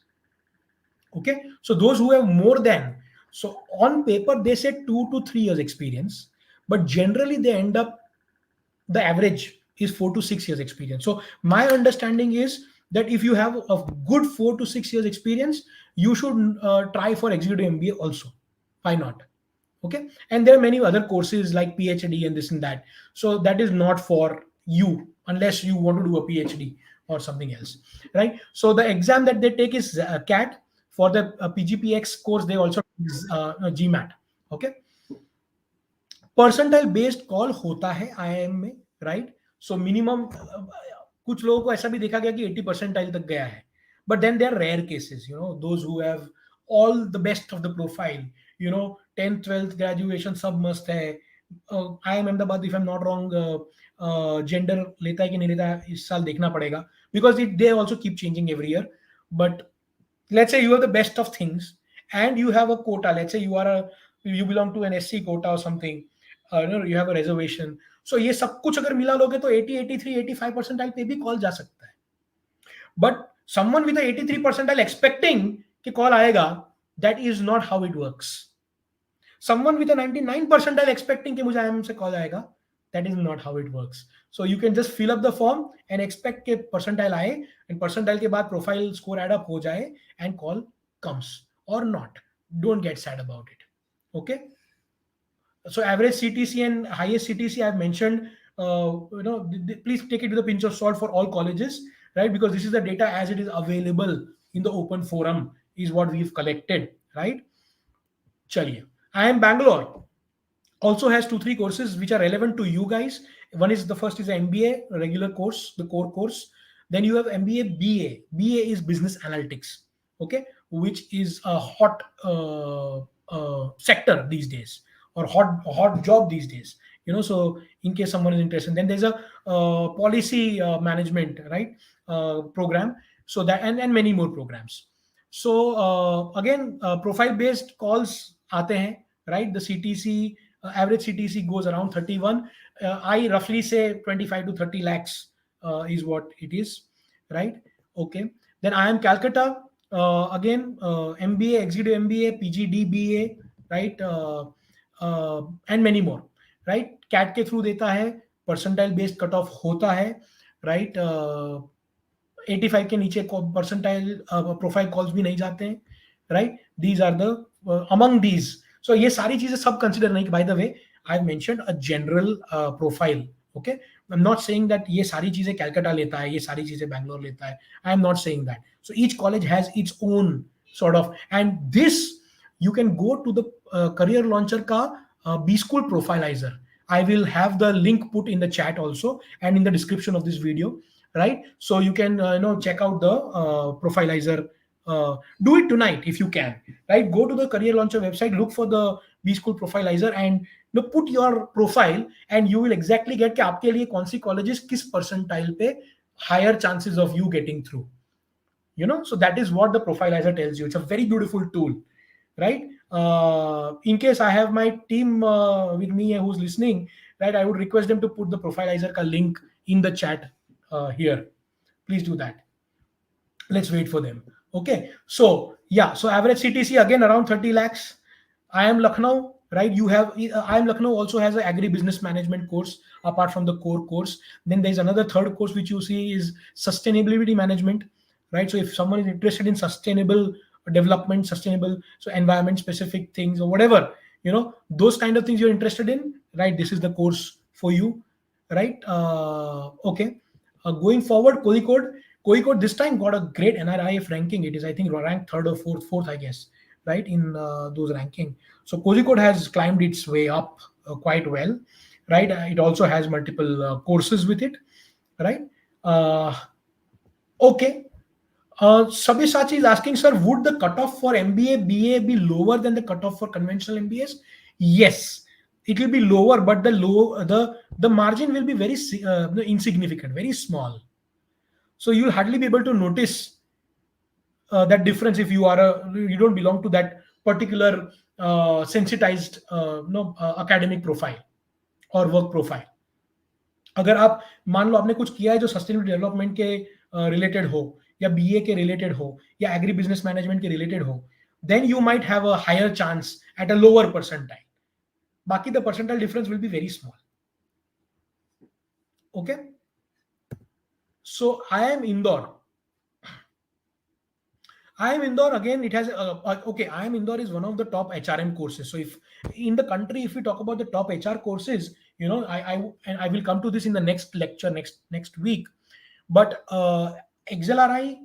okay. So those who have more than, so on paper they say 2 to 3 years experience, but generally they end up, the average is 4 to 6 years experience. So my understanding is that if you have a good 4 to 6 years experience, you should try for executive MBA also. Why not? Okay. And there are many other courses like PhD and this and that. So that is not for you unless you want to do a PhD or something else, right? So the exam that they take is CAT. For the PGPX course they also GMAT. Okay. Percentile based call होता है IIM में, right? So minimum कुछ लोगों को ऐसा भी देखा गया कि 80 परसेंटाइल तक गया है, but then they are rare cases, you know, those who have all the best of the profile, you know, 10th 12th graduation सब मस्त है। I am Ahmedabad, if I am not wrong, gender लेता है कि नहीं लेता है इस साल देखना पड़ेगा, because it they also keep changing every year. But let's say you have the best of things and you have a quota. Let's say you belong to an SC quota or something, you have a reservation. So ये सब कुछ अगर मिला लोगे तो 80 83 85 percentile पे भी call जा सकता है। But someone with a 83 percentile expecting कि कॉल आएगा, that is not how it works. Someone with a 99 percentile expecting कि मुझे IIM से कॉल आएगा, that is not how it works. So you can just fill up the form and expect कि percentile आए, and percentile के बाद profile score add up हो जाए and call comes or not. Don't get sad about it. Okay. So average CTC and highest CTC I've mentioned, please take it with a pinch of salt for all colleges, right? Because this is the data as it is available in the open forum is what we've collected, right? Chaliye. I am Bangalore also has 2-3 courses which are relevant to you guys. One is, the first is the MBA, a regular course, the core course. Then you have MBA BA. BA is business analytics, okay, which is a hot sector these days, or hot job these days. You know, so in case someone is interested, then there's a policy management, right, program. So that, and many more programs. So again, profile based calls आते हैं, right? The CTC, average CTC goes around 31. I roughly say 25 to 30 lakhs is what it is, right? Okay. Then I am Calcutta. Again, MBA, executive MBA, PGDBA, right? And many more, right? CAT के through देता है, percentile based cut off होता है, right? 85 के नीचे percentile profile calls भी नहीं जाते हैं, right? These are the among these. So ये सारी चीजें सब कंसिडर नहीं, by the way I have mentioned a general profile, okay? I am not saying that ये सारी चीजें कैलकाटा लेता है, ये सारी चीजें बैंगलोर लेता है, I am not saying that. So each college has its own sort of, and this you can go to the career launcher ka B school profilizer. I will have the link put in the chat also and in the description of this video, right? So you can check out the profilizer. Do it tonight if you can, right? Go to the career launcher website, look for the B school profilizer and put your profile, and you will exactly get कि आपके लिए कौन सी colleges किस percentile पे higher chances of you getting through. So that is what the profilizer tells you. It's a very beautiful tool, right? In case I have my team with me who's listening, right, I would request them to put the profilizer ka link in the chat here. Please do that. Let's wait for them. Okay. So yeah, so average CTC again around 30 lakhs. I am Lucknow, right? You have I am Lucknow also has an agri-business management course apart from the core course. Then there's another third course which you see is sustainability management, right? So if someone is interested in sustainable development, sustainable, so environment specific things or whatever, those kind of things you're interested in, right? This is the course for you, right? Okay. Going forward, Kozhikode this time got a great NRIF ranking. It is, I think, ranked third or fourth, I guess, right, in those ranking. So Kozhikode has climbed its way up quite well, right? It also has multiple courses with it, right? Okay. Sabyasachi is asking, sir, would the cutoff for MBA, BA be lower than the cutoff for conventional MBAs? Yes, it will be lower, but the margin will be very insignificant, very small. So you'll hardly be able to notice that difference if you don't belong to that particular sensitized academic profile or work profile. अगर आप मान लो आपने कुछ किया है जो sustainable development के related हो, या बीए के रिलेटेड हो, या एग्री बिजनेस मैनेजमेंट के रिलेटेड हो, then you might have a higher chance at a lower percentile. बाकी the percentile difference will be very small. Okay. So I am Indore. IIM Indore again. It has okay. IIM Indore is one of the top HRM courses. So if in the country, if we talk about the top HR courses, and I will come to this in the next lecture next week. But XLRI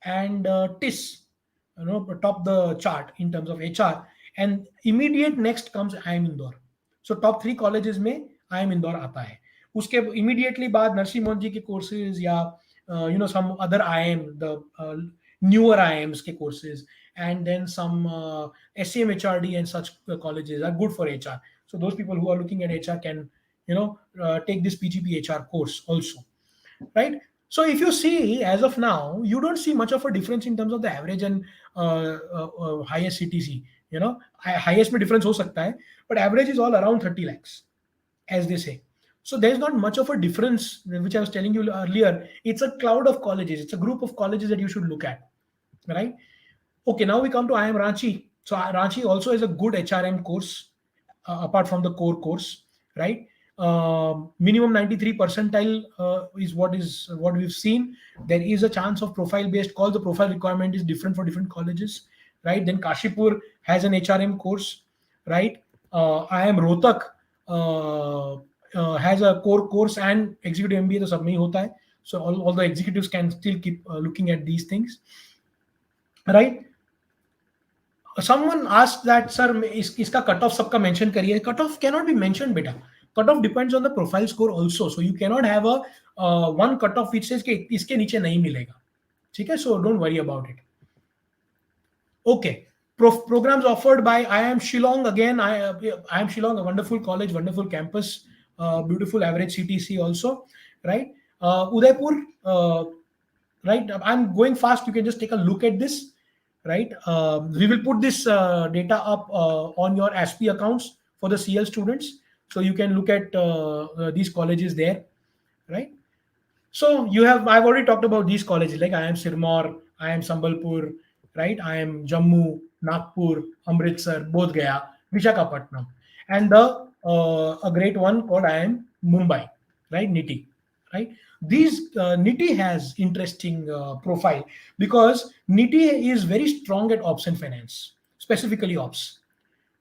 and TIS, top the chart in terms of HR, and immediate next comes IIM Indore. So top three colleges में IIM Indore आता है. उसके immediately बाद नरसिंह मोहन जी के courses या some other IIM, the newer IIMs के courses, and then some SCM HRD and such colleges are good for HR. So those people who are looking at HR can take this PGP HR course also, right? So if you see, as of now, you don't see much of a difference in terms of the average and highest CTC. Highest में difference हो सकता है, but average is all around 30 lakhs, as they say. So there's not much of a difference, which I was telling you earlier. It's a cloud of colleges. It's a group of colleges that you should look at, right? Okay, now we come to IIM Ranchi. So Ranchi also is a good HRM course, apart from the core course, right? Minimum 93 percentile is what we've seen. There is a chance of profile based call. The profile requirement is different for different colleges, right? Then Kashipur has an HRM course, right? IIM Rohtak has a core course and executive MBA तो सब में ही होता है. So all the executives can still keep looking at these things, right? Someone asked that, sir, iska cutoff sabka mention kariye. Cutoff cannot be mentioned, beta. Cutoff depends on the profile score also. So you cannot have a one cutoff which says कि इसके नीचे नहीं मिलेगा. ठीक है? So don't worry about it. Okay. Programs offered by IIM Shillong. Again, IIM Shillong, a wonderful college, wonderful campus, beautiful average CTC also, right? Udaipur, right? I'm going fast. You can just take a look at this, right? We will put this data up on your ASPE accounts for the CL students. So you can look at these colleges there, right? So I've already talked about these colleges, like IIM Sirmaur, IIM Sambalpur, right? IIM Jammu, Nagpur, Amritsar, Bodh Gaya, Visakhapatnam, and a great one called IIM Mumbai, right? NITI, right? These NITI has interesting profile because NITI is very strong at ops and finance, specifically ops,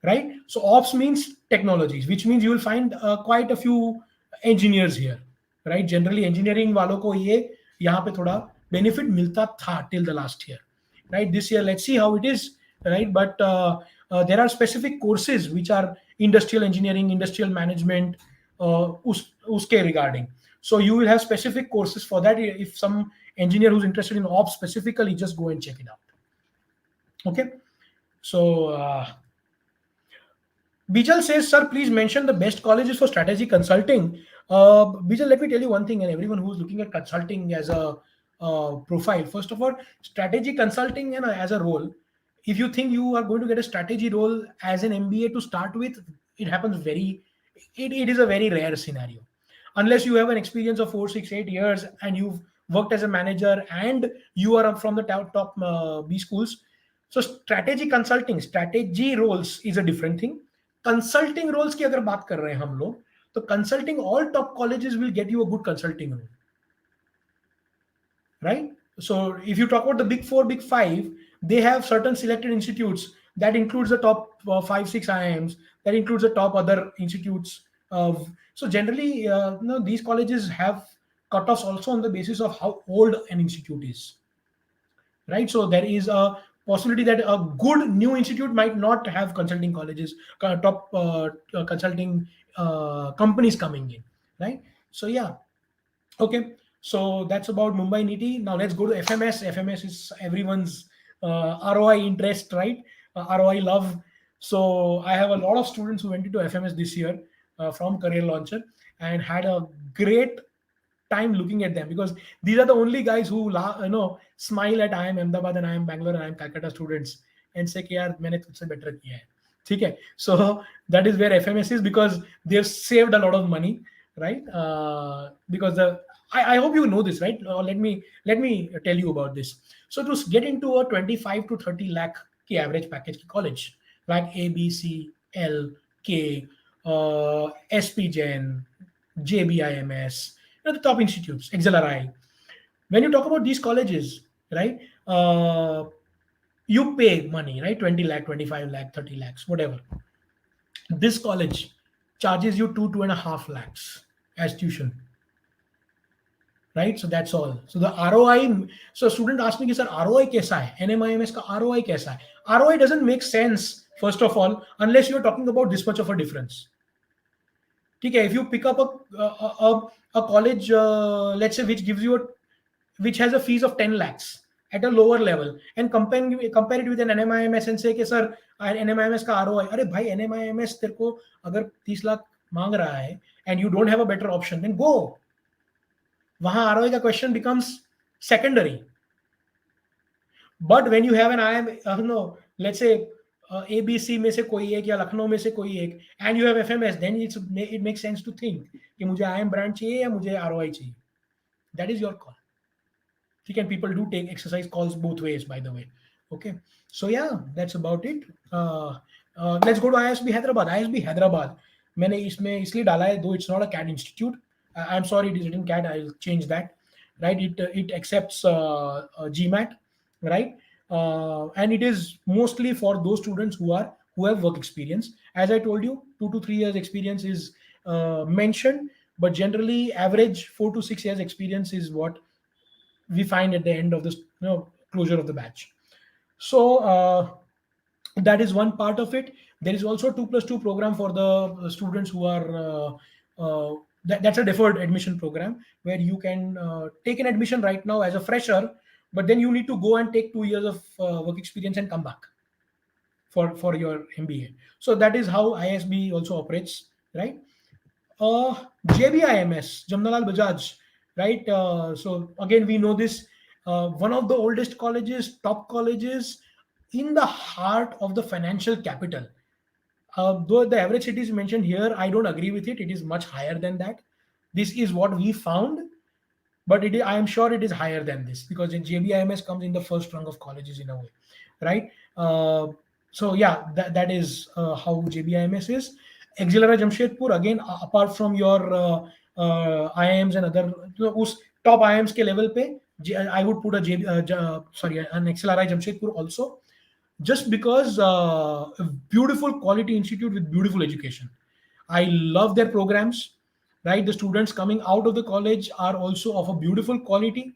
right? So ops means technologies, which means you will find quite a few engineers here, right? Generally engineering वालों को ये यहाँ पे थोड़ा benefit मिलता था till the last year, right? This year let's see how it is, right? But there are specific courses which are industrial engineering, industrial management, uske regarding. So you will have specific courses for that. If some engineer who's interested in ops specifically, just go and check it out. Okay, so Bijal says, sir, please mention the best colleges for strategy consulting. Bijal, let me tell you one thing, and everyone who's looking at consulting as a profile, first of all, strategy consulting as a role, if you think you are going to get a strategy role as an MBA to start with, it happens it is a very rare scenario. Unless you have an experience of 4, 6, 8 years and you've worked as a manager and you are from the top B schools. So strategy consulting, strategy roles is a different thing. Consulting roles की अगर बात कर रहे हैं हम लोग, तो consulting, all top colleges will get you a good consulting role, right? So if you talk about the big 4, big 5, they have certain selected institutes that includes the top 5, 6 IIMs, that includes the top other institutes. So generally, these colleges have cutoffs also on the basis of how old an institute is, right? So there is a possibility that a good new institute might not have consulting colleges, top consulting companies coming in, right? So yeah, okay. So that's about Mumbai NITI. Now let's go to FMS. FMS is everyone's ROI interest, right? ROI love. So I have a lot of students who went into FMS this year from Career Launcher and had a great time looking at them, because these are the only guys who smile at IIM Ahmedabad and IIM Bangalore and IIM Calcutta students and say कि यार मैंने तुझसे better किया है, ठीक है? So that is where FMS is, because they've saved a lot of money, right? Because I hope you know this, right? Let me tell you about this. So to get into a 25 to 30 lakh ki average package ki college, like A, B, C, L, K, SP Gen, JBIMS, the top institutes, XLRI. When you talk about these colleges, right? you pay money, right? 20 lakh, 25 lakh, 30 lakhs, whatever. This college charges you 2.5 lakhs as tuition, right? So that's all. So the ROI. So student asked me कि sir ROI कैसा है, NMIMS का ROI कैसा है? ROI doesn't make sense first of all unless you're talking about this much of a difference. Okay, if you pick up a college, let's say, which has a fees of 10 lakhs at a lower level, and compare it with an NMIMS and say कि sir NMIMS का ROI, अरे भाई NMIMS तेरे को अगर 30 लाख मांग रहा है and you don't have a better option, then go. वहां ROI का question becomes secondary. But when you have an IM, no, let's say ABC में से कोई एक या लखनऊ में से कोई एक, and you have FMS, then it makes sense to think कि मुझे IM brand चाहिए या मुझे ROI चाहिए. That is your call. And people do take exercise calls both ways, by the way. Okay, so yeah, that's about it. Let's go to ISB Hyderabad. ISB Hyderabad मैंने इसमें इसलिए डाला है, though it's not a CAD institute. I'm sorry, it is written CAD. I'll change that. Right, it accepts GMAT, right, and it is mostly for those students who have work experience. As I told you, 2 to 3 years experience is mentioned, but generally average 4 to 6 years experience is what we find at the end of this closure of the batch. So that is one part of it. There is also 2+2 program for the students who are that's a deferred admission program where you can take an admission right now as a fresher, but then you need to go and take 2 years of work experience and come back for your MBA. So that is how ISB also operates, right? JBIMS, Jamnalal Bajaj, right? So again, we know this, one of the oldest colleges, top colleges in the heart of the financial capital. Though the average city is mentioned here, I don't agree with it. It is much higher than that. This is what we found, but I am sure it is higher than this because JBIMS comes in the first rung of colleges in a way, right? So yeah, that is how JBIMS is. Auxiliary Jamshedpur, again, apart from your IIMs and other, उस top IIMs के level पे, I would put an Auxiliary Jamshedpur also, just because a beautiful quality institute with beautiful education. I love their programs, right? The students coming out of the college are also of a beautiful quality,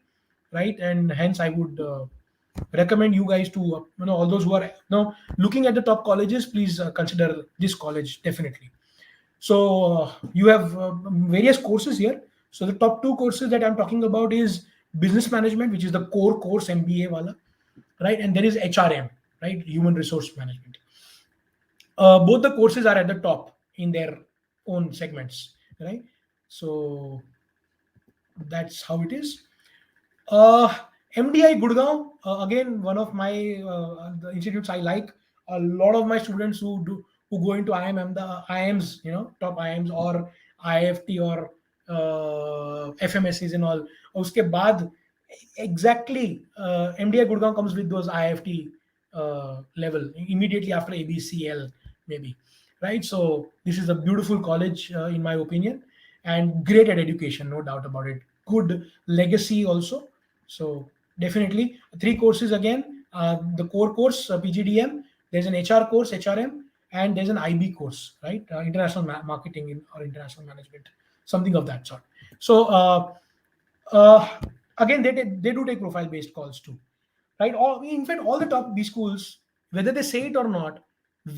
right? And hence I would recommend you guys to, all those who are looking at the top colleges, please consider this college definitely. So you have various courses here. So the top 2 courses that I'm talking about is business management, which is the core course MBA wala, right? And there is HRM, right? Human resource management. Both the courses are at the top in their own segments, right? So that's how it is. MDI Gurgaon, again, one of my the institutes I like. A lot of my students who go into IIM, the IIMs, top IIMs or IFT or FMSCs and all. Uske baad, exactly, MDI Gurgaon comes with those IFT level immediately after ABCL, maybe, right? So this is a beautiful college in my opinion, and great at education, no doubt about it. Good legacy also. So definitely 3 courses again. The core course, PGDM. There's an HR course, HRM, and there's an IB course, right? International marketing or international management, something of that sort. So again, they do take profile based calls too, right? In fact, all the top B schools, whether they say it or not,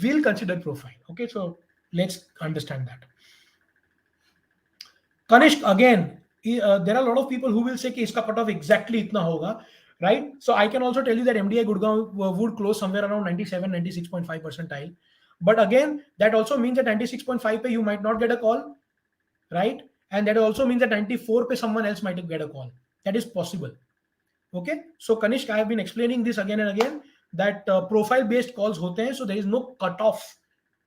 will consider profile. Okay, so let's understand that. Kanishk, again, there are a lot of people who will say कि इसका cutoff exactly इतना होगा, right? So I can also tell you that MDI Gurgaon would close somewhere around 97, 96.5 percentile. But again, that also means that 96.5 pe you might not get a call, right? And that also means that 94 pe someone else might get a call. That is possible. Okay, so Kanishk, I have been explaining this again and again that profile based calls होते हैं, so there is no cutoff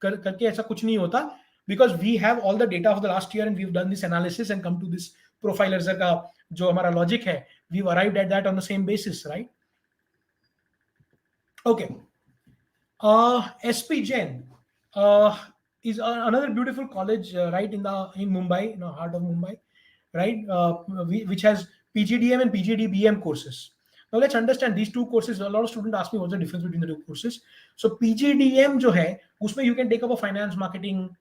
करके ऐसा कुछ नहीं होता, because we have all the data of the last year and we've done this analysis and come to this profiler का जो हमारा logic है, we've arrived at that on the same basis, right? Okay, SP Jain is another beautiful college, right, in Mumbai, heart of Mumbai, right? Which has PGDM and PGDBM courses. Now let's understand these two courses. A lot of students ask me what's the difference between the two courses. So PGDM जो है उसमें you can take up a finance, marketing,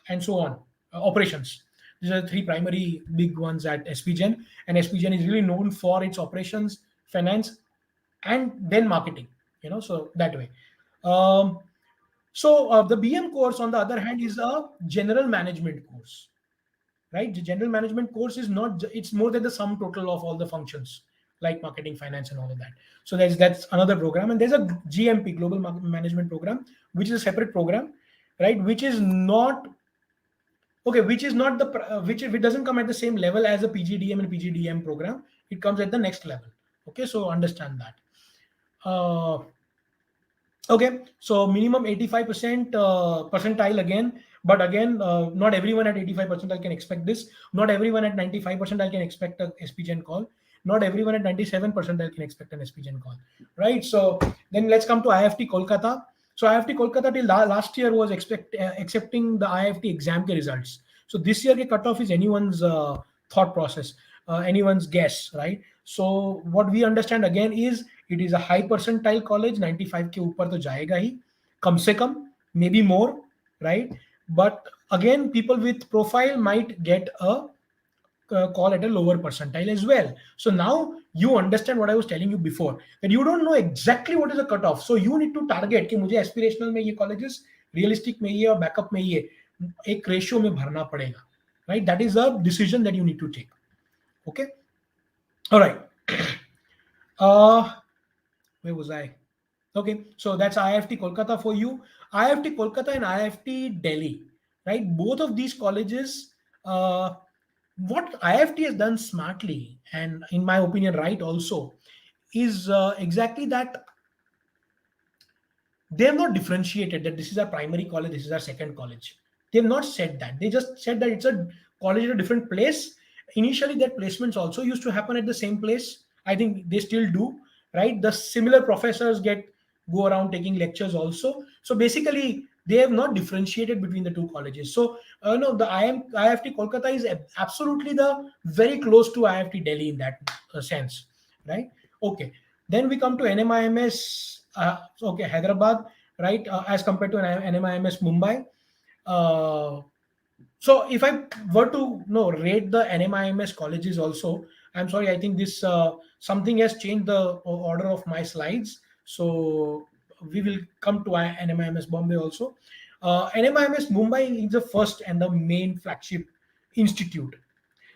and so on, operations. These are the three primary big ones at SPGen, and SPGen is really known for its operations, finance, and then marketing. So that way. Um, so the BM course, on the other hand, is a general management course, right? The general management course is not, it's more than the sum total of all the functions like marketing, finance, and all of that. So that's another program, and there's a GMP, global management program, which is a separate program, right? Which is not okay, which is not the which, it doesn't come at the same level as a PGDM and PGDM program. It comes at the next level. Okay, so understand that. Okay, so minimum 85% percentile again, but again, not everyone at 85 percentile can expect this. Not everyone at 95 percentile can expect a SPGen call. Not everyone at 97 percentile can expect an SPGen call, right? So then let's come to IFT Kolkata. So IFT Kolkata till last year was accepting the IFT exam ke results. So this year ke cutoff is anyone's thought process, anyone's guess, right? So what we understand again is it is a high percentile college, 95 के ऊपर तो जाएगा ही, कम से कम, maybe more, right? But again, people with profile might get a call at a lower percentile as well. So now you understand what I was telling you before, that you don't know exactly what is the cutoff. So you need to target कि मुझे aspirational में ये colleges, realistic में ये और backup में ये एक ratio में भरना पड़ेगा, right? That is a decision that you need to take. Okay. All right. Where was I? Okay, so that's IFT Kolkata for you. IFT Kolkata and IFT Delhi, right? Both of these colleges, what IFT has done smartly, and in my opinion, right also, is exactly that they have not differentiated that this is our primary college, this is our second college. They have not said that. They just said that it's a college at a different place. Initially, their placements also used to happen at the same place. I think they still do, right? The similar professors go around taking lectures also. So basically, they have not differentiated between the two colleges. So no, the IFT Kolkata is absolutely the very close to IFT Delhi in that sense, right? Okay. Then we come to NMIMS, okay, Hyderabad, right, as compared to NMIMS Mumbai. So if I were to rate the NMIMS colleges also, I'm sorry, I think this something has changed the order of my slides. So we will come to NMIMS Bombay also. NMIMS Mumbai is the first and the main flagship institute.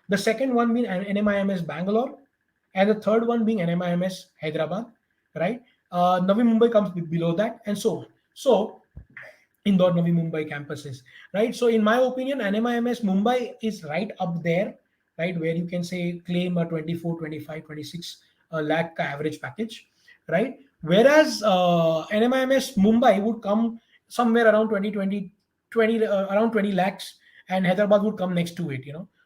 The second one being NMIMS Bangalore, and the third one being NMIMS Hyderabad, right? Navi Mumbai comes below that, and so on. So Indore, Navi Mumbai campuses, right? So in my opinion, NMIMS Mumbai is right up there, right, where you can say claim a 24, 25, 26 lakh average package, right? Whereas NMIMS Mumbai would come somewhere around 20, around 20 lakhs, and Hyderabad would come next to it,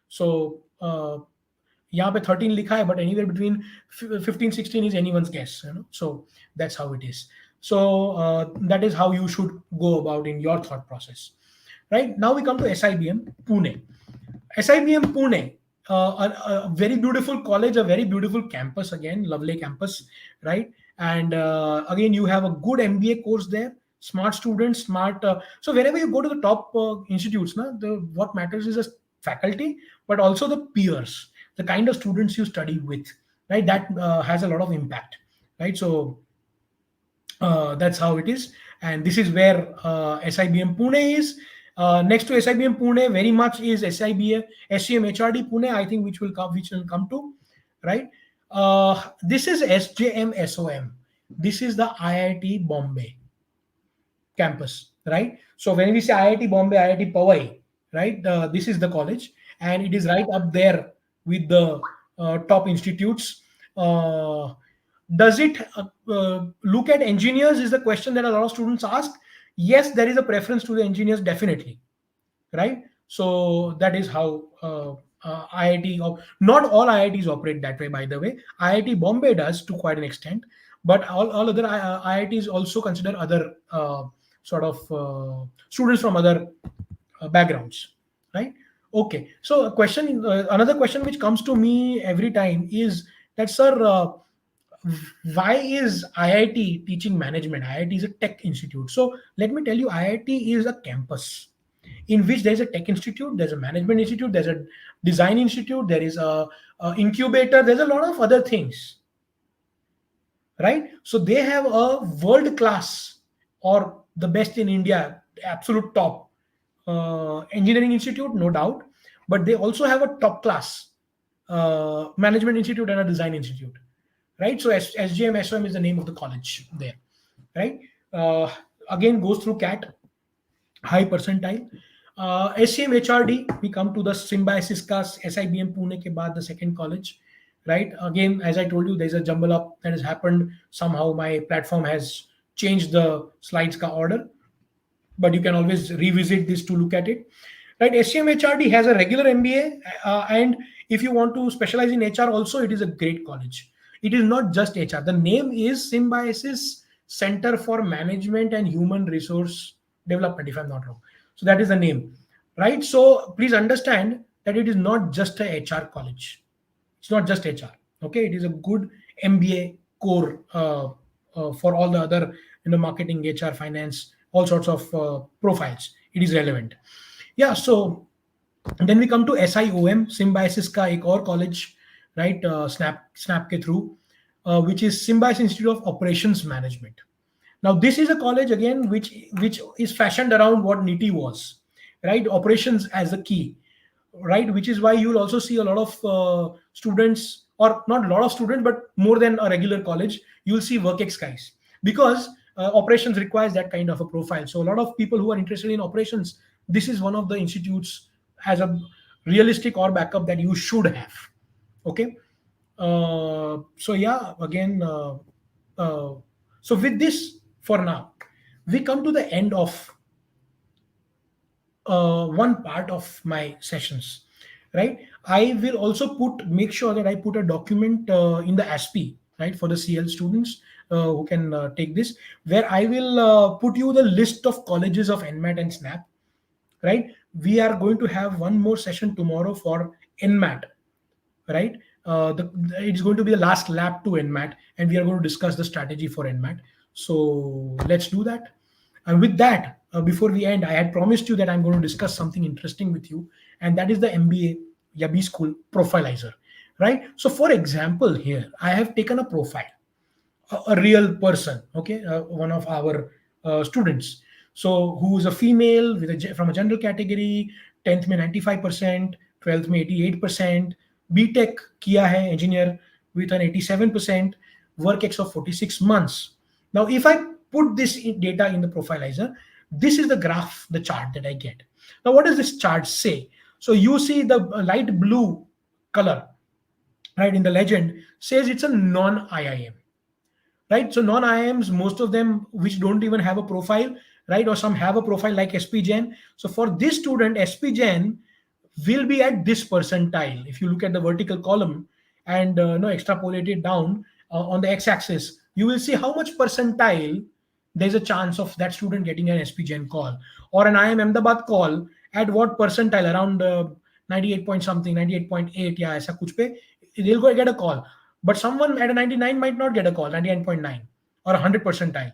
So यहाँ पे 13 लिखा है, but anywhere between 15, 16 is anyone's guess, So that's how it is. So that is how you should go about in your thought process. Right, now we come to SIBM Pune. SIBM Pune, a very beautiful college, a very beautiful campus, again, lovely campus, right? And again, you have a good MBA course there, smart students, smart. So wherever you go to the top institutes, what matters is the faculty, but also the peers, the kind of students you study with, right? That has a lot of impact, right? So that's how it is, and this is where SIBM Pune is. Next to SIBM Pune, very much is SIBM, SCM HRD Pune, I think, which will come to, right? This is SJM SOM. This is the IIT Bombay campus, right? So when we say IIT Bombay, IIT Powai, right? This is the college, and it is right up there with the top institutes. Does it look at engineers is the question that a lot of students ask. Yes, there is a preference to the engineers, definitely, right? So that is how IIT, not all IITs operate that way, by the way. IIT Bombay does to quite an extent, but all other IITs also consider other sort of students from other backgrounds, right? Okay, so another question which comes to me every time is that, sir, Why is IIT teaching management? IIT is a tech institute. So let me tell you, IIT is a campus in which there's a tech institute, there's a management institute, there's a design institute, there is a incubator, there's a lot of other things, right? So they have a world class or the best in India, absolute top engineering institute, no doubt, but they also have a top class management institute and a design institute, right? So SGM SOM is the name of the college there, right? Uh, Again, goes through CAT, high percentile. SCM HRD, we come to the Symbiosis ka SIBM Pune ke baad the second college, right? Again, as I told you, there's a jumble up that has happened. Somehow my platform has changed the slides ka order, but you can always revisit this to look at it. Right, SCMHRD has a regular MBA, and if you want to specialize in HR, also it is a great college. It is not just HR. The name is Symbiosis Center for Management and Human Resource Development, if I'm not wrong. So that is the name, right? So please understand that it is not just a HR college. It's not just HR. Okay, it is a good MBA core for all the other, marketing, HR, finance, all sorts of profiles. It is relevant. Yeah. So then we come to SIOM, Symbiosis ka ek aur college, right? Snap ke through, which is Symbiosis Institute of Operations Management. Now this is a college again which is fashioned around what NITI was, right? Operations as a key, right? Which is why you will also see a lot of students, or not a lot of students, but more than a regular college, you will see WorkX guys, because operations requires that kind of a profile. So a lot of people who are interested in operations, this is one of the institutes as a realistic or backup that you should have. Okay. So yeah, again, so with this, for now, we come to the end of one part of my sessions, right? I will also make sure that I put a document in the ASPI, right, for the CL students who can take this, where I will put you the list of colleges of NMAT and SNAP, right? We are going to have one more session tomorrow for NMAT, right? It's going to be the last lap to NMAT, and we are going to discuss the strategy for NMAT. So let's do that. And with that, before we end, I had promised you that I'm going to discuss something interesting with you, and that is the MBA Yabi School Profilizer, right? So, for example, here I have taken a profile, a real person, okay, one of our students. So, who is a female with from a general category, 10th में 95%, 12th में 88%, BTech किया है engineer with an 87%, work ex of 46 months. Now, if I put this data in the profilizer, this is the graph, the chart that I get. Now, what does this chart say? So you see the light blue color, right, in the legend says it's a non-IIM, right? So non-IIMs, most of them which don't even have a profile, right, or some have a profile like SP Gen. So for this student, SP Gen will be at this percentile. If you look at the vertical column and extrapolate it down on the x-axis, you will see how much percentile there's a chance of that student getting an SP Gen call, or an IIM Ahmedabad call at what percentile, around 98 point something, 98.8, yeah, aisa kuch pe, they'll go get a call. But someone at a 99 might not get a call, 99.9 or 100 percentile,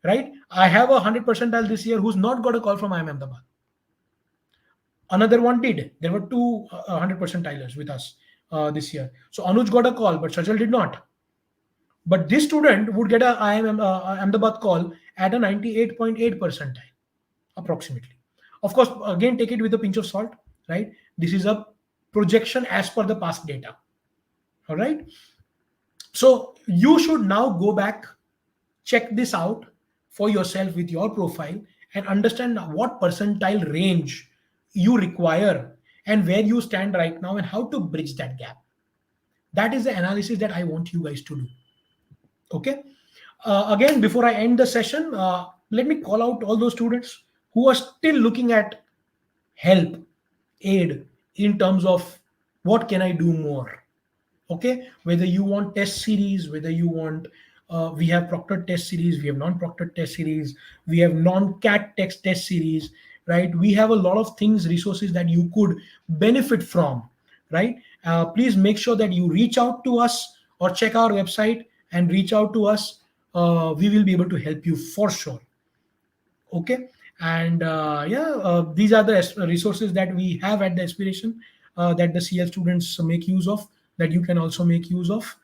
right? I have a 100 percentile this year who's not got a call from IIM Ahmedabad. Another one did. There were two 100 percentilers with us this year. So Anuj got a call, but Sajal did not. But this student would get a IIM Ahmedabad call at a 98.8 percentile, approximately. Of course, again, take it with a pinch of salt, right? This is a projection as per the past data. All right. So you should now go back, check this out for yourself with your profile, and understand what percentile range you require and where you stand right now and how to bridge that gap. That is the analysis that I want you guys to do. Okay. Again, before I end the session, let me call out all those students who are still looking at help, aid in terms of what can I do more. Okay, whether you want test series, whether you want, we have proctored test series, we have non-proctored test series, we have non-cat text test series, right? We have a lot of things, resources that you could benefit from, right? Please make sure that you reach out to us or check our website and reach out to us. We will be able to help you for sure. Okay. And these are the resources that we have at the aspiration, that the CL students make use of, that you can also make use of.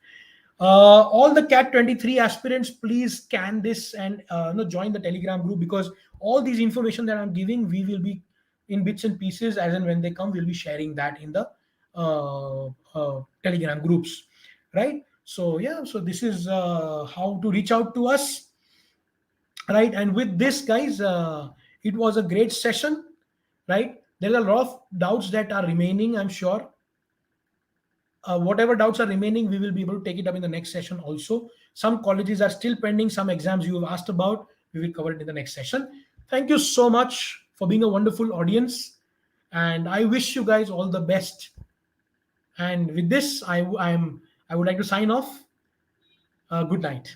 All the cat 23 aspirants, please scan this and join the telegram group, because all these information that I'm giving, we will be in bits and pieces, as and when they come, we'll be sharing that in the telegram groups, right? So yeah, so this is how to reach out to us, right? And with this, guys, it was a great session, right? There are a lot of doubts that are remaining, I'm sure. Whatever doubts are remaining, we will be able to take it up in the next session also. Some colleges are still pending, some exams you have asked about, we will cover it in the next session. Thank you so much for being a wonderful audience, and I wish you guys all the best. And with this, I would like to sign off. Good night.